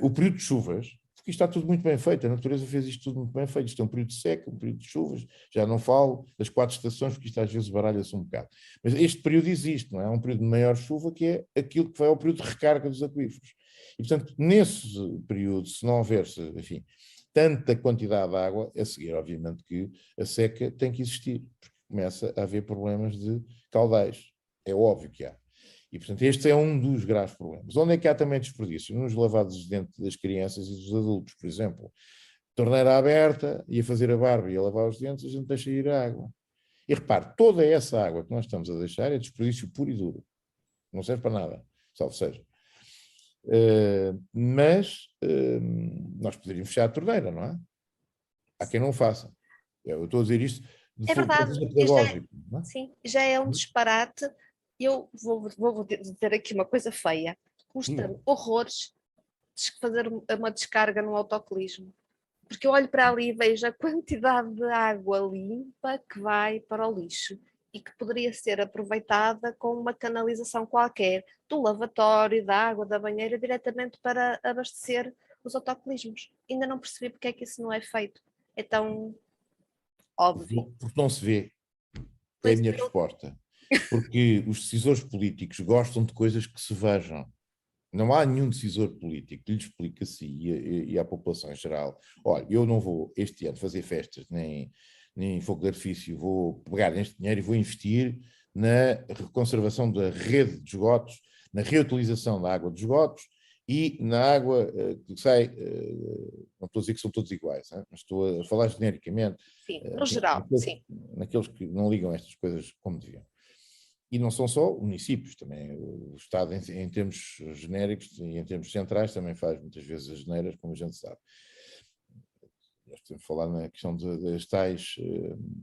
B: o período de chuvas, porque isto está tudo muito bem feito, a natureza fez isto tudo muito bem feito, isto é um período de seca, um período de chuvas, já não falo das 4 estações, porque isto às vezes baralha-se um bocado. Mas este período existe, não é? É um período de maior chuva que é aquilo que vai ao período de recarga dos aquíferos. E, portanto, nesse período, se não houver, enfim, tanta quantidade de água, a seguir, obviamente, que a seca tem que existir, porque começa a haver problemas de caudais. É óbvio que há. E, portanto, este é um dos graves problemas. Onde é que há também desperdício? Nos lavados de dentes das crianças e dos adultos, por exemplo. Torneira aberta, e a fazer a barba e a lavar os dentes, a gente deixa ir a água. E repare, toda essa água que nós estamos a deixar é desperdício puro e duro. Não serve para nada. salvo seja. Mas nós poderíamos fechar a torneira, não é? Há quem não o faça. Eu estou a dizer isto de
A: É verdade,
B: forma
A: isto
B: pedagógica, não é?
A: sim, já é um disparate. Eu vou dizer aqui uma coisa feia. Custa-me horrores fazer uma descarga no autocolismo. Porque eu olho para ali e vejo a quantidade de água limpa que vai para o lixo e que poderia ser aproveitada com uma canalização qualquer do lavatório, da água da banheira, diretamente para abastecer os autocolismos. Ainda não percebi porque é que isso não é feito. É tão óbvio.
B: Porque não se vê, é a
A: Pois
B: minha
A: eu,
B: resposta. Porque os decisores políticos gostam de coisas que se vejam. Não há nenhum decisor político que lhe explique assim e à população em geral: olha, eu não vou este ano fazer festas nem fogo de artifício, vou pegar neste dinheiro e vou investir na conservação da rede de esgotos, na reutilização da água de esgotos e na água que sai, não estou a dizer que são todos iguais, mas estou a falar genericamente,
A: sim, no
B: enfim,
A: geral, sim.
B: naqueles que não ligam a estas coisas como deviam. E não são só municípios, também o Estado, em termos genéricos e em termos centrais, também faz muitas vezes as geneiras, como a gente sabe. Nós temos de falar na questão das tais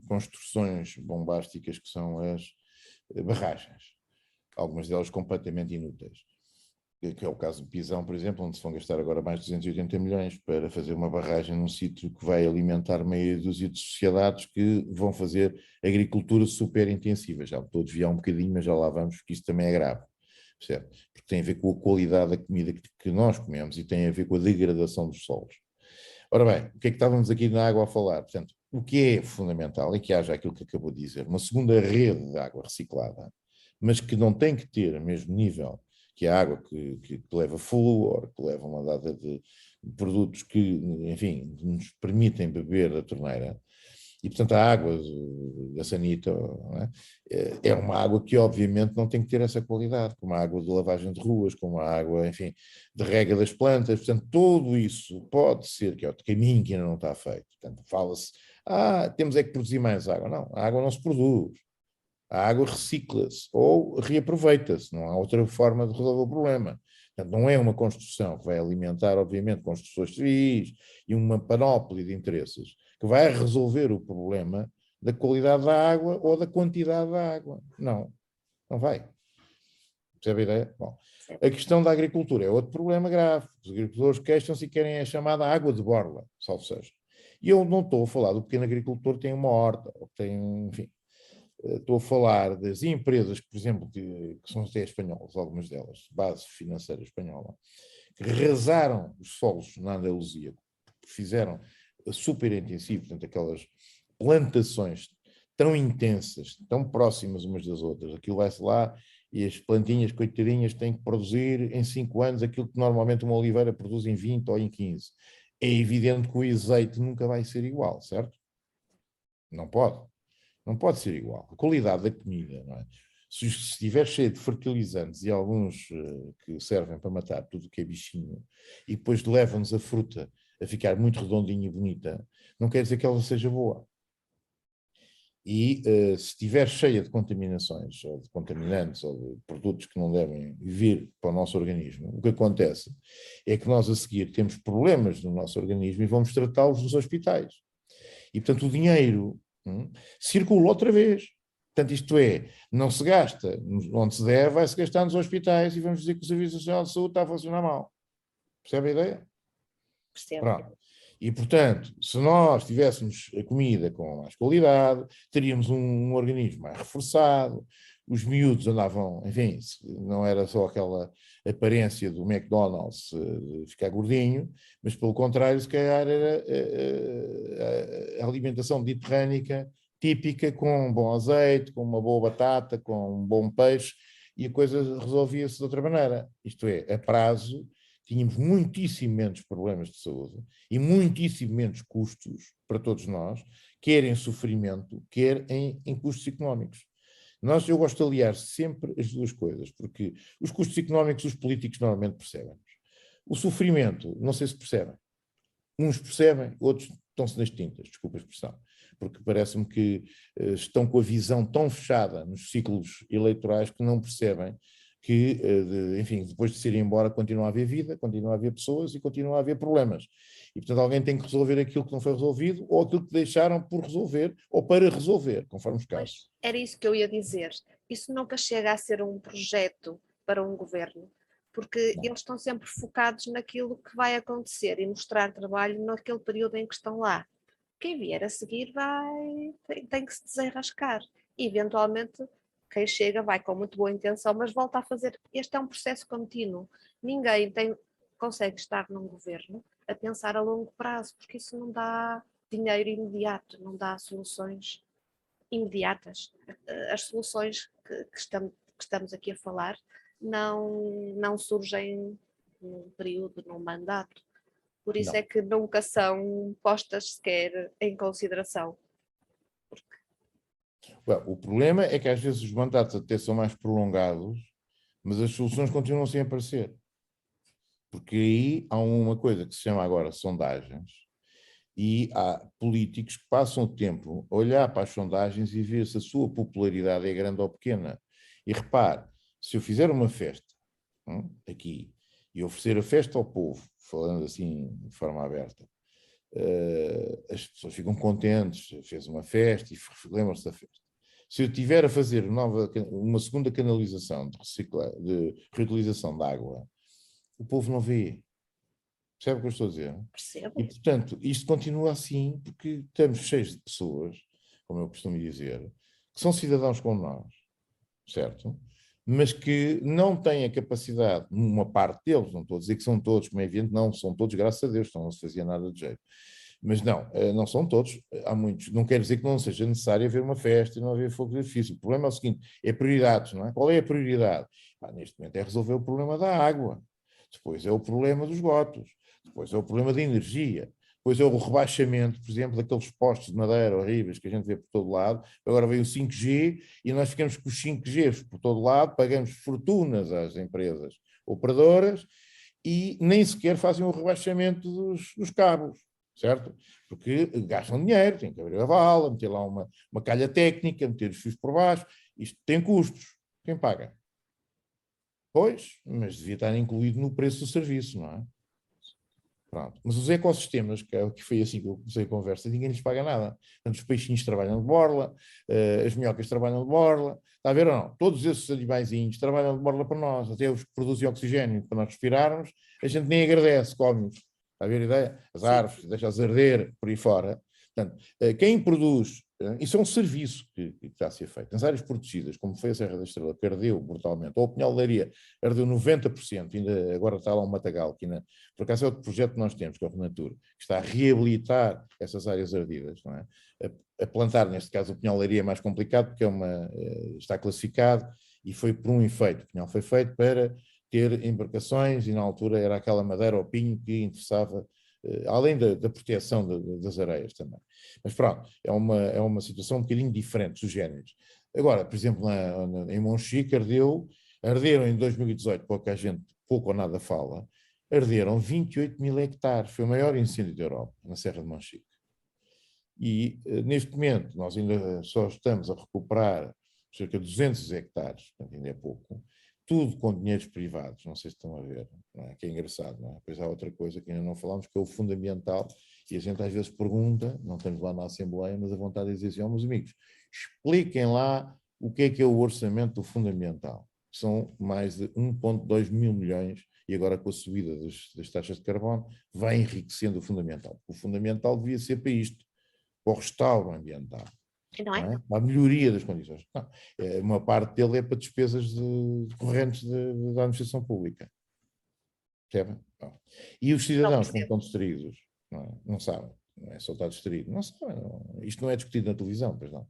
B: construções bombásticas que são as barragens, algumas delas completamente inúteis, que é o caso de Pisão, por exemplo, onde se vão gastar agora mais de 280 milhões para fazer uma barragem num sítio que vai alimentar meia dúzia de sociedades que vão fazer agricultura super intensiva. Já estou a desviar um bocadinho, mas já lá vamos, porque isso também é grave, certo? Porque tem a ver com a qualidade da comida que nós comemos e tem a ver com a degradação dos solos. Ora bem, o que é que estávamos aqui na água a falar? Portanto, o que é fundamental é que haja aquilo que acabou de dizer, uma segunda rede de água reciclada, mas que não tem que ter o mesmo nível que a água que leva flúor, que leva uma data de produtos que, enfim, nos permitem beber da torneira. E, portanto, a água da sanita, é uma água que, obviamente, não tem que ter essa qualidade, como a água de lavagem de ruas, como a água, enfim, de rega das plantas. Portanto, tudo isso pode ser que é outro caminho que ainda não está feito. Portanto, fala-se, temos é que produzir mais água. Não, a água não se produz. A água recicla-se ou reaproveita-se. Não há outra forma de resolver o problema. Portanto, não é uma construção que vai alimentar, obviamente, construções civis e uma panóplia de interesses que vai resolver o problema da qualidade da água ou da quantidade da água. Não, não vai. Percebe a ideia? Bom, a questão da agricultura é outro problema grave. Os agricultores queixam-se e querem a chamada água de borla, salvo seja. E eu não estou a falar do pequeno agricultor que tem uma horta, ou que tem, enfim, estou a falar das empresas, por exemplo, que são até espanholas, algumas delas, base financeira espanhola, que arrasaram os solos na Andaluzia, fizeram super intensivo, portanto, aquelas plantações tão intensas, tão próximas umas das outras, aquilo vai-se lá e as plantinhas, coitadinhas, têm que produzir em 5 anos aquilo que normalmente uma oliveira produz em 20 ou em 15. É evidente que o azeite nunca vai ser igual, certo? Não pode. Não pode ser igual. A qualidade da comida, não é? Se estiver cheio de fertilizantes e alguns que servem para matar tudo o que é bichinho, e depois levam-nos a fruta a ficar muito redondinha e bonita, não quer dizer que ela seja boa. E se estiver cheia de contaminações, ou de contaminantes, ou de produtos que não devem vir para o nosso organismo, o que acontece é que nós a seguir temos problemas no nosso organismo e vamos tratá-los nos hospitais. E, portanto, o dinheiro circula outra vez. Portanto, isto é, não se gasta onde se deve, vai-se gastar nos hospitais e vamos dizer que o Serviço Nacional de Saúde está a funcionar mal. Percebe a ideia?
A: Percebo.
B: Pronto. E, portanto, se nós tivéssemos a comida com mais qualidade, teríamos um organismo mais reforçado, os miúdos andavam, enfim, não era só aquela aparência do McDonald's de ficar gordinho, mas pelo contrário, se calhar era a alimentação mediterrânica típica, com um bom azeite, com uma boa batata, com um bom peixe, e a coisa resolvia-se de outra maneira. Isto é, a prazo, tínhamos muitíssimo menos problemas de saúde e muitíssimo menos custos para todos nós, quer em sofrimento, quer em custos económicos. Eu gosto de aliar sempre as duas coisas, porque os custos económicos os políticos normalmente percebem. O sofrimento, não sei se percebem. Uns percebem, outros estão-se nas tintas, desculpa a expressão, porque parece-me que estão com a visão tão fechada nos ciclos eleitorais que não percebem que, enfim, depois de se ir embora, continua a haver vida, continua a haver pessoas e continua a haver problemas. E, portanto, alguém tem que resolver aquilo que não foi resolvido ou aquilo que deixaram por resolver ou para resolver, conforme os casos.
A: Pois, era isso que eu ia dizer. Isso nunca chega a ser um projeto para um governo, porque
B: Não.
A: eles estão sempre focados naquilo que vai acontecer e mostrar trabalho naquele período em que estão lá. Quem vier a seguir tem que se desenrascar. E, eventualmente, quem chega vai com muito boa intenção, mas volta a fazer. Este é um processo contínuo. Ninguém consegue estar num governo a pensar a longo prazo, porque isso não dá dinheiro imediato, não dá soluções imediatas. As soluções que estamos aqui a falar não surgem num período, num mandato. Por isso
B: Não.
A: é que nunca são postas sequer em consideração.
B: Well, o problema é que às vezes os mandatos até são mais prolongados, mas as soluções continuam sem aparecer. Porque aí há uma coisa que se chama agora sondagens, e há políticos que passam o tempo a olhar para as sondagens e ver se a sua popularidade é grande ou pequena. E repare, se eu fizer uma festa aqui e oferecer a festa ao povo, falando assim de forma aberta, as pessoas ficam contentes, fez uma festa e lembram-se da festa. Se eu tiver a fazer uma segunda canalização de reutilização de água, o povo não vê. Percebe o que eu estou a dizer? E,
A: Percebo.
B: portanto, isto continua assim porque estamos cheios de pessoas, como eu costumo dizer, que são cidadãos como nós, certo? Mas que não têm a capacidade, uma parte deles, não estou a dizer que são todos, como é evidente, não são todos, graças a Deus, não se fazia nada de jeito. Mas não, não são todos, há muitos. Não quer dizer que não seja necessário haver uma festa e não haver fogo de artifício. O problema é o seguinte, é prioridades, não é? Qual é a prioridade? Neste momento é resolver o problema da água, depois é o problema dos esgotos, depois é o problema da energia, depois é o rebaixamento, por exemplo, daqueles postos de madeira horríveis que a gente vê por todo lado. Agora veio o 5G e nós ficamos com os 5Gs por todo lado, pagamos fortunas às empresas operadoras e nem sequer fazem o rebaixamento dos cabos, certo? Porque gastam dinheiro, tem que abrir a vala, meter lá uma calha técnica, meter os fios por baixo, isto tem custos. Quem paga? Pois, mas devia estar incluído no preço do serviço, não é? Pronto. Mas os ecossistemas, que foi assim que eu comecei a conversa, ninguém lhes paga nada. Portanto, os peixinhos trabalham de borla, as minhocas trabalham de borla, está a ver ou não? Todos esses animaizinhos trabalham de borla para nós, até os que produzem oxigênio para nós respirarmos, a gente nem agradece, come-os. Está a ver a ideia? As
A: Sim.
B: árvores, deixa-as arder por aí fora. Portanto, quem produz, isso é um serviço que está a ser feito. Nas áreas protegidas, como foi a Serra da Estrela, que ardeu brutalmente, ou o Pinhal de Leiria, ardeu 90%, ainda agora está lá um matagal, que ainda, por acaso é outro projeto que nós temos, que é o Renatur, que está a reabilitar essas áreas ardidas, não é? A plantar, neste caso, o Pinhal de Leiria é mais complicado, porque está classificado e foi por um efeito. O Pinhal foi feito para ter embarcações e na altura era aquela madeira ao pinho que interessava, além da proteção das areias também. Mas pronto, é uma situação um bocadinho diferente dos géneros. Agora, por exemplo, em Monchique arderam em 2018, pouca gente, pouco ou nada fala, arderam 28 mil hectares, foi o maior incêndio da Europa, na Serra de Monchique. E neste momento nós ainda só estamos a recuperar cerca de 200 hectares, portanto ainda é pouco, tudo com dinheiros privados, não sei se estão a ver, não é? Que é engraçado, não é? Depois há outra coisa que ainda não falámos, que é o fundamental, e a gente às vezes pergunta, não estamos lá na Assembleia, mas a vontade de dizer assim, meus amigos, expliquem lá o que é o orçamento do fundamental. São mais de 1,2 mil milhões, e agora com a subida das taxas de carbono, vai enriquecendo o fundamental. O fundamental devia ser para isto, para o restauro ambiental.
A: Não é?
B: Não é? Para a melhoria das condições. Não. Uma parte dele é para despesas correntes da administração pública. Percebem? E os
A: Não
B: cidadãos, como
A: percebo.
B: estão distraídos, não sabem. Não é só estar distraído. Não sabem. Não. Isto não é discutido na televisão, pois não.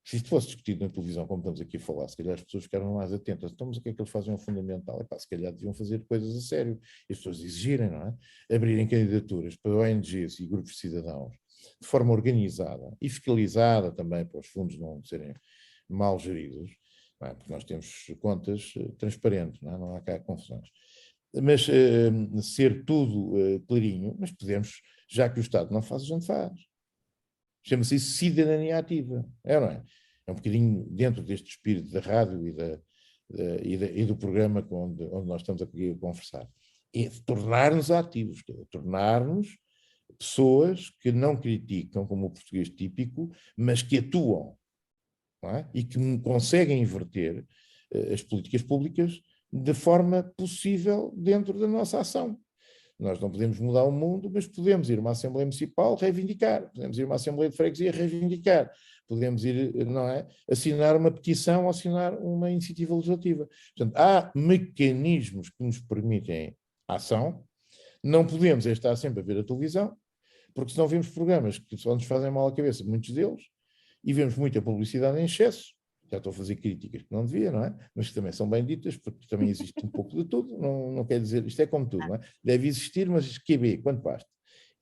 B: Se isto fosse discutido na televisão, como estamos aqui a falar, se calhar as pessoas ficaram mais atentas. Então, mas o que é que eles fazem ao fundamental? Se calhar deviam fazer coisas a sério. E as pessoas exigirem, não é? Abrirem candidaturas para ONGs e grupos de cidadãos de forma organizada e fiscalizada também, para os fundos não serem mal geridos, não é? Porque nós temos contas transparentes, não há cá confusões. Mas ser tudo clarinho, mas podemos, já que o Estado não faz, a gente faz. Chama-se isso cidadania ativa, não é? É um bocadinho dentro deste espírito da rádio e do programa onde nós estamos aqui a conversar. É tornar-nos ativos, tornar-nos pessoas que não criticam, como o português típico, mas que atuam, não é? E que conseguem inverter as políticas públicas de forma possível dentro da nossa ação. Nós não podemos mudar o mundo, mas podemos ir a uma Assembleia Municipal reivindicar, podemos ir a uma Assembleia de Freguesia reivindicar, podemos ir, não é, assinar uma petição ou assinar uma iniciativa legislativa. Portanto, há mecanismos que nos permitem a ação, não podemos estar sempre a ver a televisão, porque senão vemos programas que só nos fazem mal à cabeça, muitos deles, e vemos muita publicidade em excesso. Já estou a fazer críticas que não devia, não é? Mas que também são bem ditas, porque também existe um pouco de tudo, não quer dizer, isto é como tudo, não é? Deve existir, mas QB, quanto basta.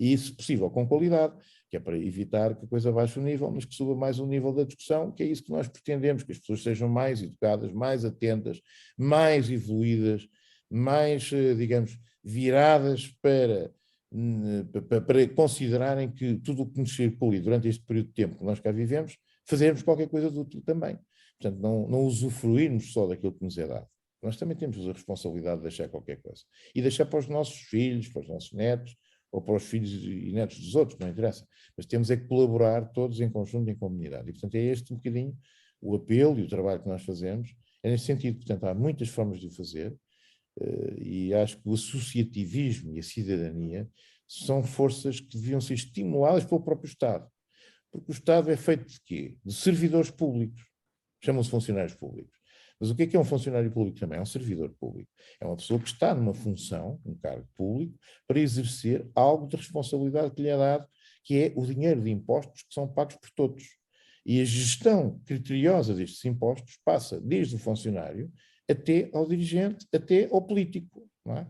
B: E isso, se possível, com qualidade, que é para evitar que a coisa baixe o nível, mas que suba mais o nível da discussão, que é isso que nós pretendemos, que as pessoas sejam mais educadas, mais atentas, mais evoluídas, mais, digamos, viradas para considerarem que tudo o que nos circula durante este período de tempo que nós cá vivemos, fazermos qualquer coisa de útil também. Portanto, não usufruirmos só daquilo que nos é dado. Nós também temos a responsabilidade de deixar qualquer coisa. E deixar para os nossos filhos, para os nossos netos, ou para os filhos e netos dos outros, não interessa. Mas temos é que colaborar todos em conjunto, em comunidade. E, portanto, é este um bocadinho o apelo e o trabalho que nós fazemos. É nesse sentido. Portanto, há muitas formas de o fazer. E acho que o associativismo e a cidadania são forças que deviam ser estimuladas pelo próprio Estado. Porque o Estado é feito de quê? De servidores públicos. Chamam-se funcionários públicos. Mas o que é um funcionário público também? É um servidor público. É uma pessoa que está numa função, um cargo público, para exercer algo de responsabilidade que lhe é dado, que é o dinheiro de impostos que são pagos por todos. E a gestão criteriosa destes impostos passa desde o funcionário até ao dirigente, até ao político. Não é?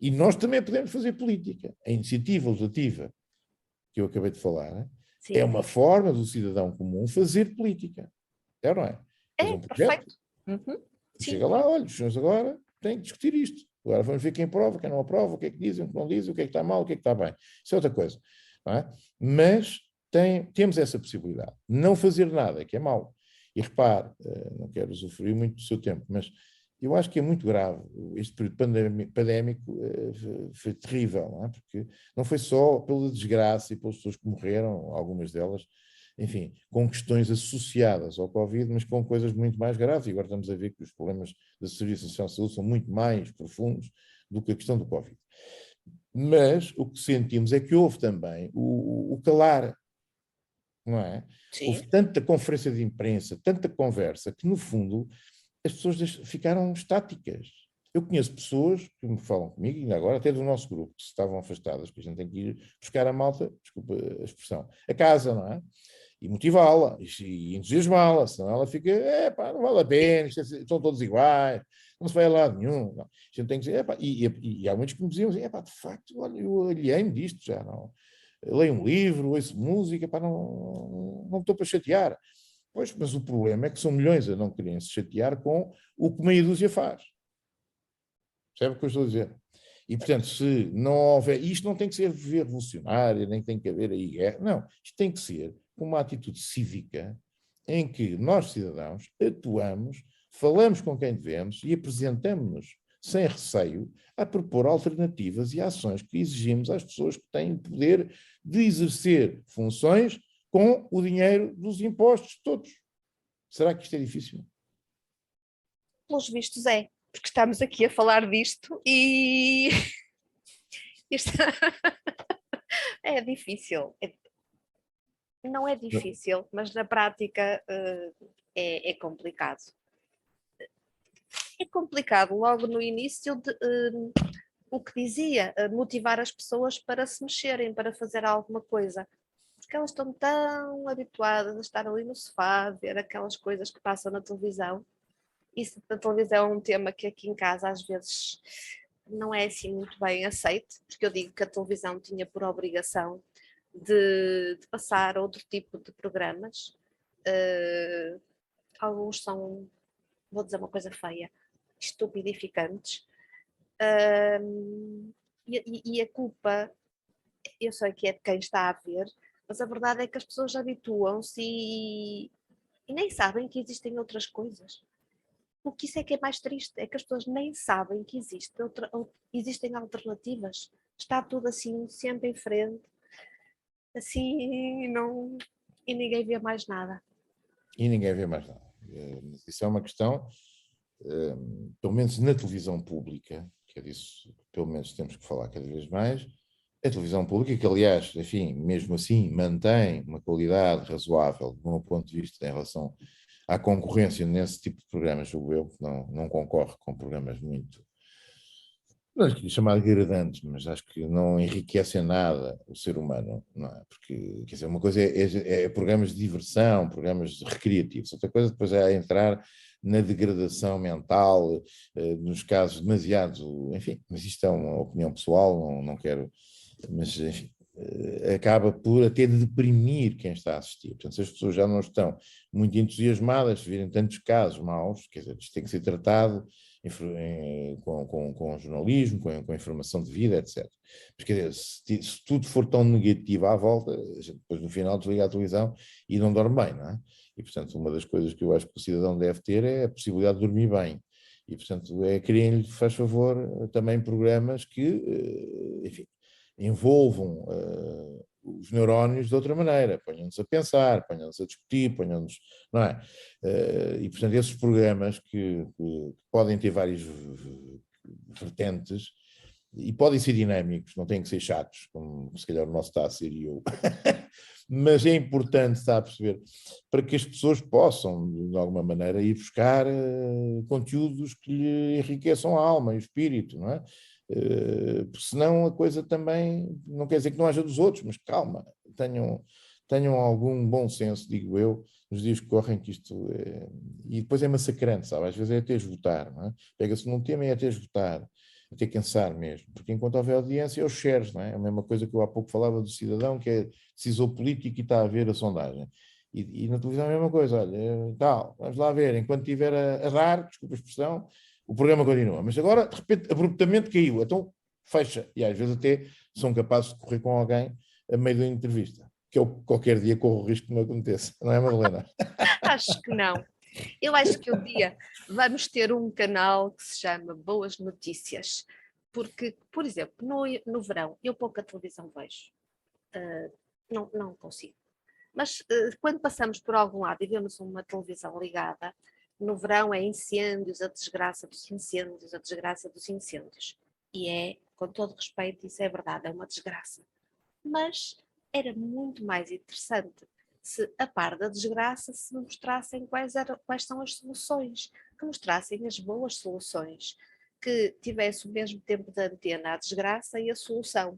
B: E nós também podemos fazer política. A iniciativa legislativa, que eu acabei de falar, é uma forma do cidadão comum fazer política. É ou não é? Fazer um projeto.
A: Perfeito. Uhum.
B: Chega lá, olha, os senhores agora têm que discutir isto. Agora vamos ver quem aprova, quem não aprova, o que é que dizem, o que não dizem, o que é que está mal, o que é que está bem. Isso é outra coisa. Não é? Mas temos essa possibilidade. Não fazer nada, que é mau. E repare, não quero usufruir muito do seu tempo, mas eu acho que é muito grave. Este período pandémico foi terrível, não é? Porque não foi só pela desgraça e pelas pessoas que morreram, algumas delas, enfim, com questões associadas ao Covid, mas com coisas muito mais graves. E agora estamos a ver que os problemas da Serviço Nacional de Saúde são muito mais profundos do que a questão do Covid. Mas o que sentimos é que houve também o calar, não é?
A: Sim.
B: Houve tanta conferência de imprensa, tanta conversa, que no fundo as pessoas ficaram estáticas. Eu conheço pessoas que me falam comigo, ainda agora, até do nosso grupo, que estavam afastadas, que a gente tem que ir buscar a malta, desculpa a expressão, a casa, não é? E motivá-la, e entusiasmá-la, senão ela fica, não vale a pena, estão todos iguais, não se vai a lado nenhum. Não. A gente tem que dizer, e há muitos que me diziam assim, de facto, olha, eu alhei-me disto, já não. Leio um livro, ouço música, não estou para chatear. Pois, mas o problema é que são milhões a não querem se chatear com o que meia dúzia faz. Percebe o que eu estou a dizer? E, portanto, se não houver... Isto não tem que ser revolucionário, nem tem que haver aí guerra. Não, isto tem que ser uma atitude cívica em que nós, cidadãos, atuamos, falamos com quem devemos e apresentamos-nos sem receio a propor alternativas e ações que exigimos às pessoas que têm o poder de exercer funções com o dinheiro dos impostos todos. Será que isto é difícil?
A: Pelos vistos é, porque estamos aqui a falar disto e isto é difícil. Não é difícil, mas na prática é complicado. É complicado logo no início o que dizia, motivar as pessoas para se mexerem, para fazer alguma coisa. Porque elas estão tão habituadas a estar ali no sofá, a ver aquelas coisas que passam na televisão. Isso da televisão é um tema que aqui em casa às vezes não é assim muito bem aceito, porque eu digo que a televisão tinha por obrigação de passar outro tipo de programas. Alguns são, vou dizer uma coisa feia, estupidificantes. E a culpa, eu sei que é de quem está a ver, mas a verdade é que as pessoas habituam-se e nem sabem que existem outras coisas. O que isso é que é mais triste, é que as pessoas nem sabem que existem alternativas. Está tudo assim, sempre em frente, assim, não, e ninguém vê mais nada.
B: E ninguém vê mais nada. Isso é uma questão, pelo menos na televisão pública, que é disso, pelo menos temos que falar cada vez mais, a televisão pública, que aliás, enfim, mesmo assim, mantém uma qualidade razoável, do meu ponto de vista, em relação à concorrência nesse tipo de programas, julgo eu, que não concorre com programas muito, não lhes chamar degradantes, mas acho que não enriquecem nada o ser humano, não é? Porque, quer dizer, uma coisa é programas de diversão, programas recreativos, outra coisa depois é entrar na degradação mental, nos casos demasiado, enfim, mas isto é uma opinião pessoal, não quero, mas enfim, acaba por até deprimir quem está a assistir. Portanto, se as pessoas já não estão muito entusiasmadas, se virem tantos casos maus, quer dizer, isto tem que ser tratado com jornalismo, com informação de vida, etc. Mas, quer dizer, se tudo for tão negativo à volta, a gente depois no final desliga a televisão e não dorme bem, não é? E, portanto, uma das coisas que eu acho que o cidadão deve ter é a possibilidade de dormir bem. E, portanto, criem-lhe, faz favor, também programas que, enfim, envolvam os neurónios de outra maneira, ponham-nos a pensar, ponham-nos a discutir, ponham-nos, não é? E, portanto, esses programas que podem ter várias vertentes e podem ser dinâmicos, não têm que ser chatos, como se calhar o nosso está a ser e eu. Mas é importante, está a perceber, para que as pessoas possam, de alguma maneira, ir buscar conteúdos que lhe enriqueçam a alma e o espírito, não é? Porque senão a coisa também, não quer dizer que não haja dos outros, mas calma, tenham algum bom senso, digo eu, nos dias que correm, que isto é... E depois é massacrante, sabe? Às vezes é até esgotar, não é? Pega-se num tema e é até esgotar, até cansar mesmo, porque enquanto houver audiência, é os shares, não é? É a mesma coisa que eu há pouco falava do cidadão, que é decisor político e está a ver a sondagem. E na televisão é a mesma coisa, olha, tal, vamos lá ver, enquanto estiver a dar, desculpa a expressão, o programa continua. Mas agora, de repente, abruptamente caiu, então fecha. E às vezes até são capazes de correr com alguém a meio da entrevista, que eu qualquer dia corro o risco que não aconteça, não é, Madalena?
A: Acho que não. Eu acho que um dia vamos ter um canal que se chama Boas Notícias, porque, por exemplo, no verão, eu pouca televisão vejo. Não consigo. Mas quando passamos por algum lado e vemos uma televisão ligada, no verão é incêndios, a desgraça dos incêndios, a desgraça dos incêndios. E é, com todo respeito, isso é verdade, é uma desgraça. Mas era muito mais interessante se, a par da desgraça, se mostrassem quais são as soluções, que mostrassem as boas soluções, que tivesse o mesmo tempo de antena a desgraça e a solução.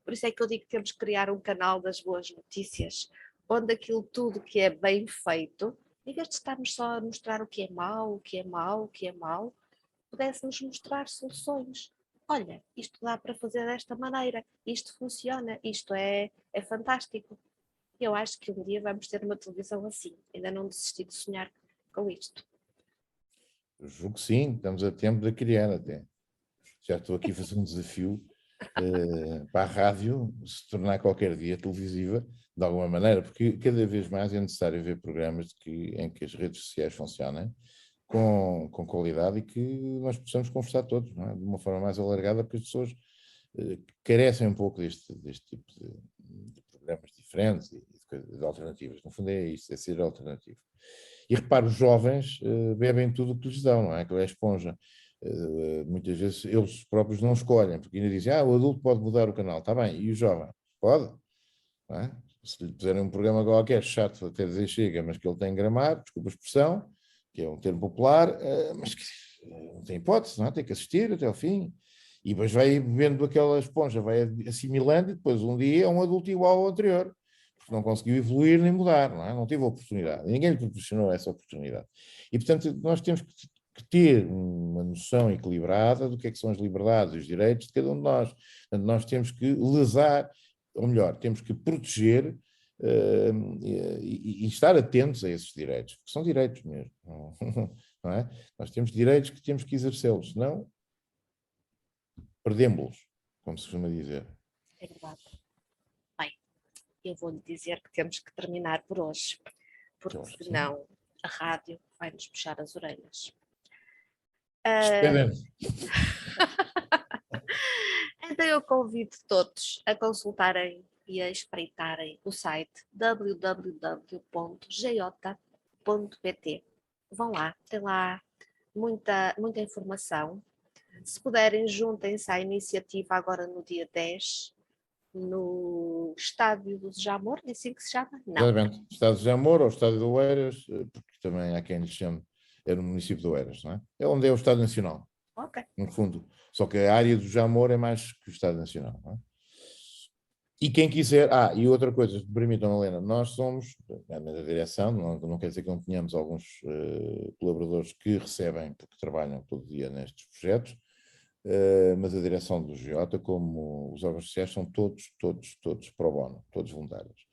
A: Por isso é que eu digo que temos que criar um canal das boas notícias, onde aquilo tudo que é bem feito, em vez de estarmos só a mostrar o que é mau, o que é mau, o que é mau, pudéssemos mostrar soluções. Olha, isto dá para fazer desta maneira, isto funciona, isto é fantástico. Eu acho que um dia vamos ter uma televisão assim. Ainda não desisti de sonhar com isto.
B: Eu julgo que sim, estamos a tempo de criar até. Já estou aqui a fazer um desafio para a rádio se tornar qualquer dia televisiva, de alguma maneira, porque cada vez mais é necessário ver programas em que as redes sociais funcionem com qualidade e que nós possamos conversar todos, não é? De uma forma mais alargada, porque as pessoas carecem um pouco deste tipo de programas diferentes e de alternativas. No fundo é isso, é ser alternativo. E repare, os jovens bebem tudo o que lhes dão, não é? Que é a esponja. Muitas vezes eles próprios não escolhem, porque ainda dizem, o adulto pode mudar o canal, está bem, e o jovem? Pode, não é? Se lhe puserem um programa qualquer, chato, até dizer chega, mas que ele tem gramado, desculpa a expressão, que é um termo popular, mas que não tem hipótese, não é? Tem que assistir até ao fim. E depois vai bebendo aquela esponja, vai assimilando, e depois um dia é um adulto igual ao anterior, porque não conseguiu evoluir nem mudar, não é? Não teve oportunidade, ninguém lhe proporcionou essa oportunidade. E, portanto, nós temos que ter uma noção equilibrada do que é que são as liberdades e os direitos de cada um de nós. Portanto, nós temos que lesar, ou melhor, temos que proteger e estar atentos a esses direitos, porque são direitos mesmo, não é? Nós temos direitos que temos que exercê-los, senão perdemos-los, como se costuma dizer.
A: É verdade. Bem, eu vou-lhe dizer que temos que terminar por hoje, porque
B: Eu acho que sim.
A: senão a rádio vai nos puxar as orelhas.
B: Despedem-nos.
A: Então eu convido todos a consultarem e a espreitarem o site www.j.pt. Vão lá, tem lá muita informação. Se puderem, juntem-se à iniciativa agora no dia 10, no Estádio do Jamor, disse que se chama? Não.
B: Exatamente. Estádio de Jamor ou Estádio de Oeiras, porque também há quem lhe chame, é no município de Oeiras, não é? É onde é o Estádio Nacional, no fundo. Só que a área do Jamor é mais que o Estádio Nacional, não é? E quem quiser, e outra coisa, se me permitam, Helena, nós somos, na direção, não quer dizer que não tenhamos alguns colaboradores que recebem, porque trabalham todo dia nestes projetos, mas a direção do GIOTA, como os órgãos sociais, são todos pro bono, todos voluntários.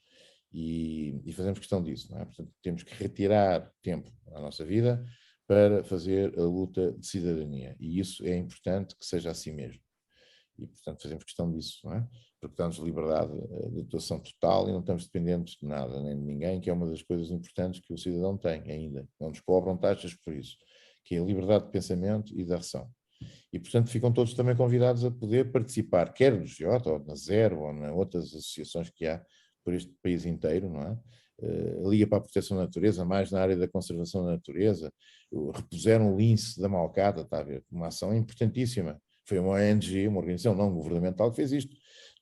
B: E fazemos questão disso, não é? Portanto, temos que retirar tempo à nossa vida para fazer a luta de cidadania. E isso é importante que seja assim mesmo. E, portanto, fazemos questão disso, não é? Porque damos liberdade de atuação total e não estamos dependentes de nada, nem de ninguém, que é uma das coisas importantes que o cidadão tem ainda. Não nos cobram taxas por isso, que é a liberdade de pensamento e de ação. E, portanto, ficam todos também convidados a poder participar, quer do GIOTA, ou na Zero, ou em outras associações que há por este país inteiro, não é? A Liga para a Proteção da Natureza, mais na área da conservação da natureza, repuseram o lince da Malcata, está a ver? Uma ação importantíssima. Foi uma ONG, uma organização não governamental que fez isto.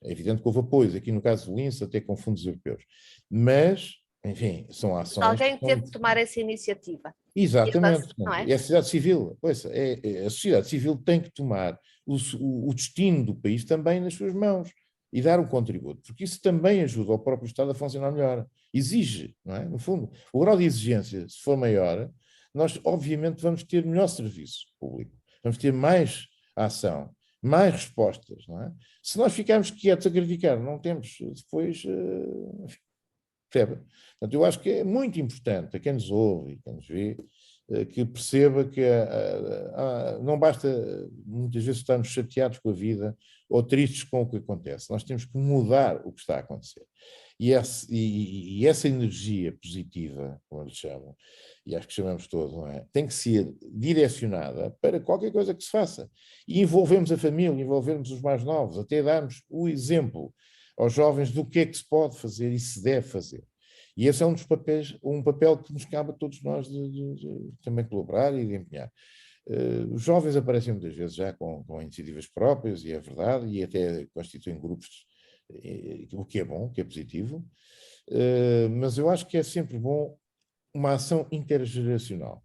B: É evidente que houve apoios, aqui no caso do lince, até com fundos europeus. Mas, enfim, são ações...
A: Alguém teve que tomar essa iniciativa.
B: Exatamente.
A: Não é?
B: É a sociedade civil. A sociedade civil tem que tomar o destino do país também nas suas mãos e dar um contributo, porque isso também ajuda o próprio Estado a funcionar melhor. Exige, não é? No fundo, o grau de exigência, se for maior, nós obviamente vamos ter melhor serviço público, vamos ter mais ação, mais respostas, não é? Se nós ficarmos quietos a criticar, não temos depois... Percebe? Portanto, eu acho que é muito importante a quem nos ouve e quem nos vê que perceba que não basta muitas vezes estarmos chateados com a vida ou tristes com o que acontece. Nós temos que mudar o que está a acontecer. E essa energia positiva, como eles chamam, e acho que chamamos todos, não é? Tem que ser direcionada para qualquer coisa que se faça. E envolvemos a família, envolvemos os mais novos, até darmos o exemplo aos jovens do que é que se pode fazer e se deve fazer. E esse é um dos papéis, um papel que nos cabe a todos nós de também colaborar e de empenhar. Os jovens aparecem muitas vezes já com iniciativas próprias, e é verdade, e até constituem grupos, o que é bom, o que é positivo, mas eu acho que é sempre bom uma ação intergeracional.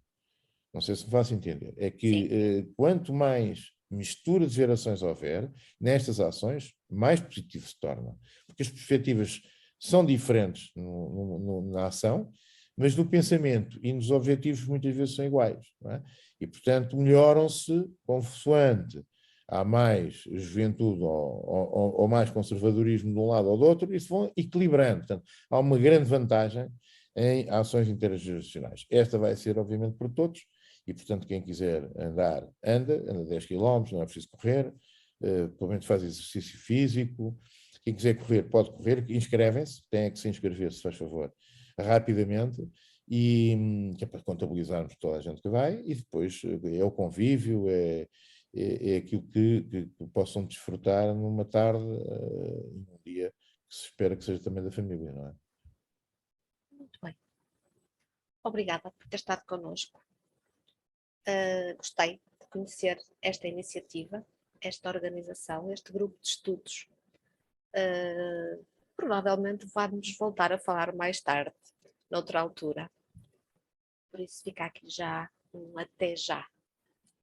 B: Não sei se me faço entender. É que quanto mais mistura de gerações houver nestas ações, mais positivo se torna. Porque as perspectivas são diferentes na ação, mas no pensamento e nos objetivos muitas vezes são iguais. Não é? E, portanto, melhoram-se consoante há mais juventude ou mais conservadorismo de um lado ou do outro, e se vão equilibrando. Portanto, há uma grande vantagem em ações intergeracionais. Esta vai ser, obviamente, por todos, e, portanto, quem quiser andar, anda 10 km, não é preciso correr, pelo menos faz exercício físico. Quem quiser correr, pode correr, inscrevem-se, têm que se inscrever, se faz favor, rapidamente, e que é para contabilizarmos toda a gente que vai, e depois é o convívio, é aquilo que possam desfrutar numa tarde, num dia que se espera que seja também da família, não é?
A: Muito bem. Obrigada por ter estado connosco. Gostei de conhecer esta iniciativa, esta organização, este grupo de estudos. Provavelmente vamos voltar a falar mais tarde, noutra altura. Por isso fica aqui já um até já.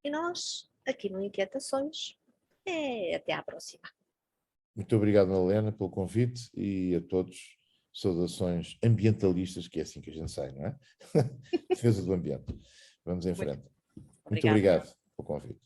A: E nós, aqui no Inquietações, até à próxima.
B: Muito obrigado, Helena, pelo convite, e a todos saudações ambientalistas, que é assim que a gente sai, não é? Defesa do ambiente. Vamos em frente. Muito obrigado pelo convite.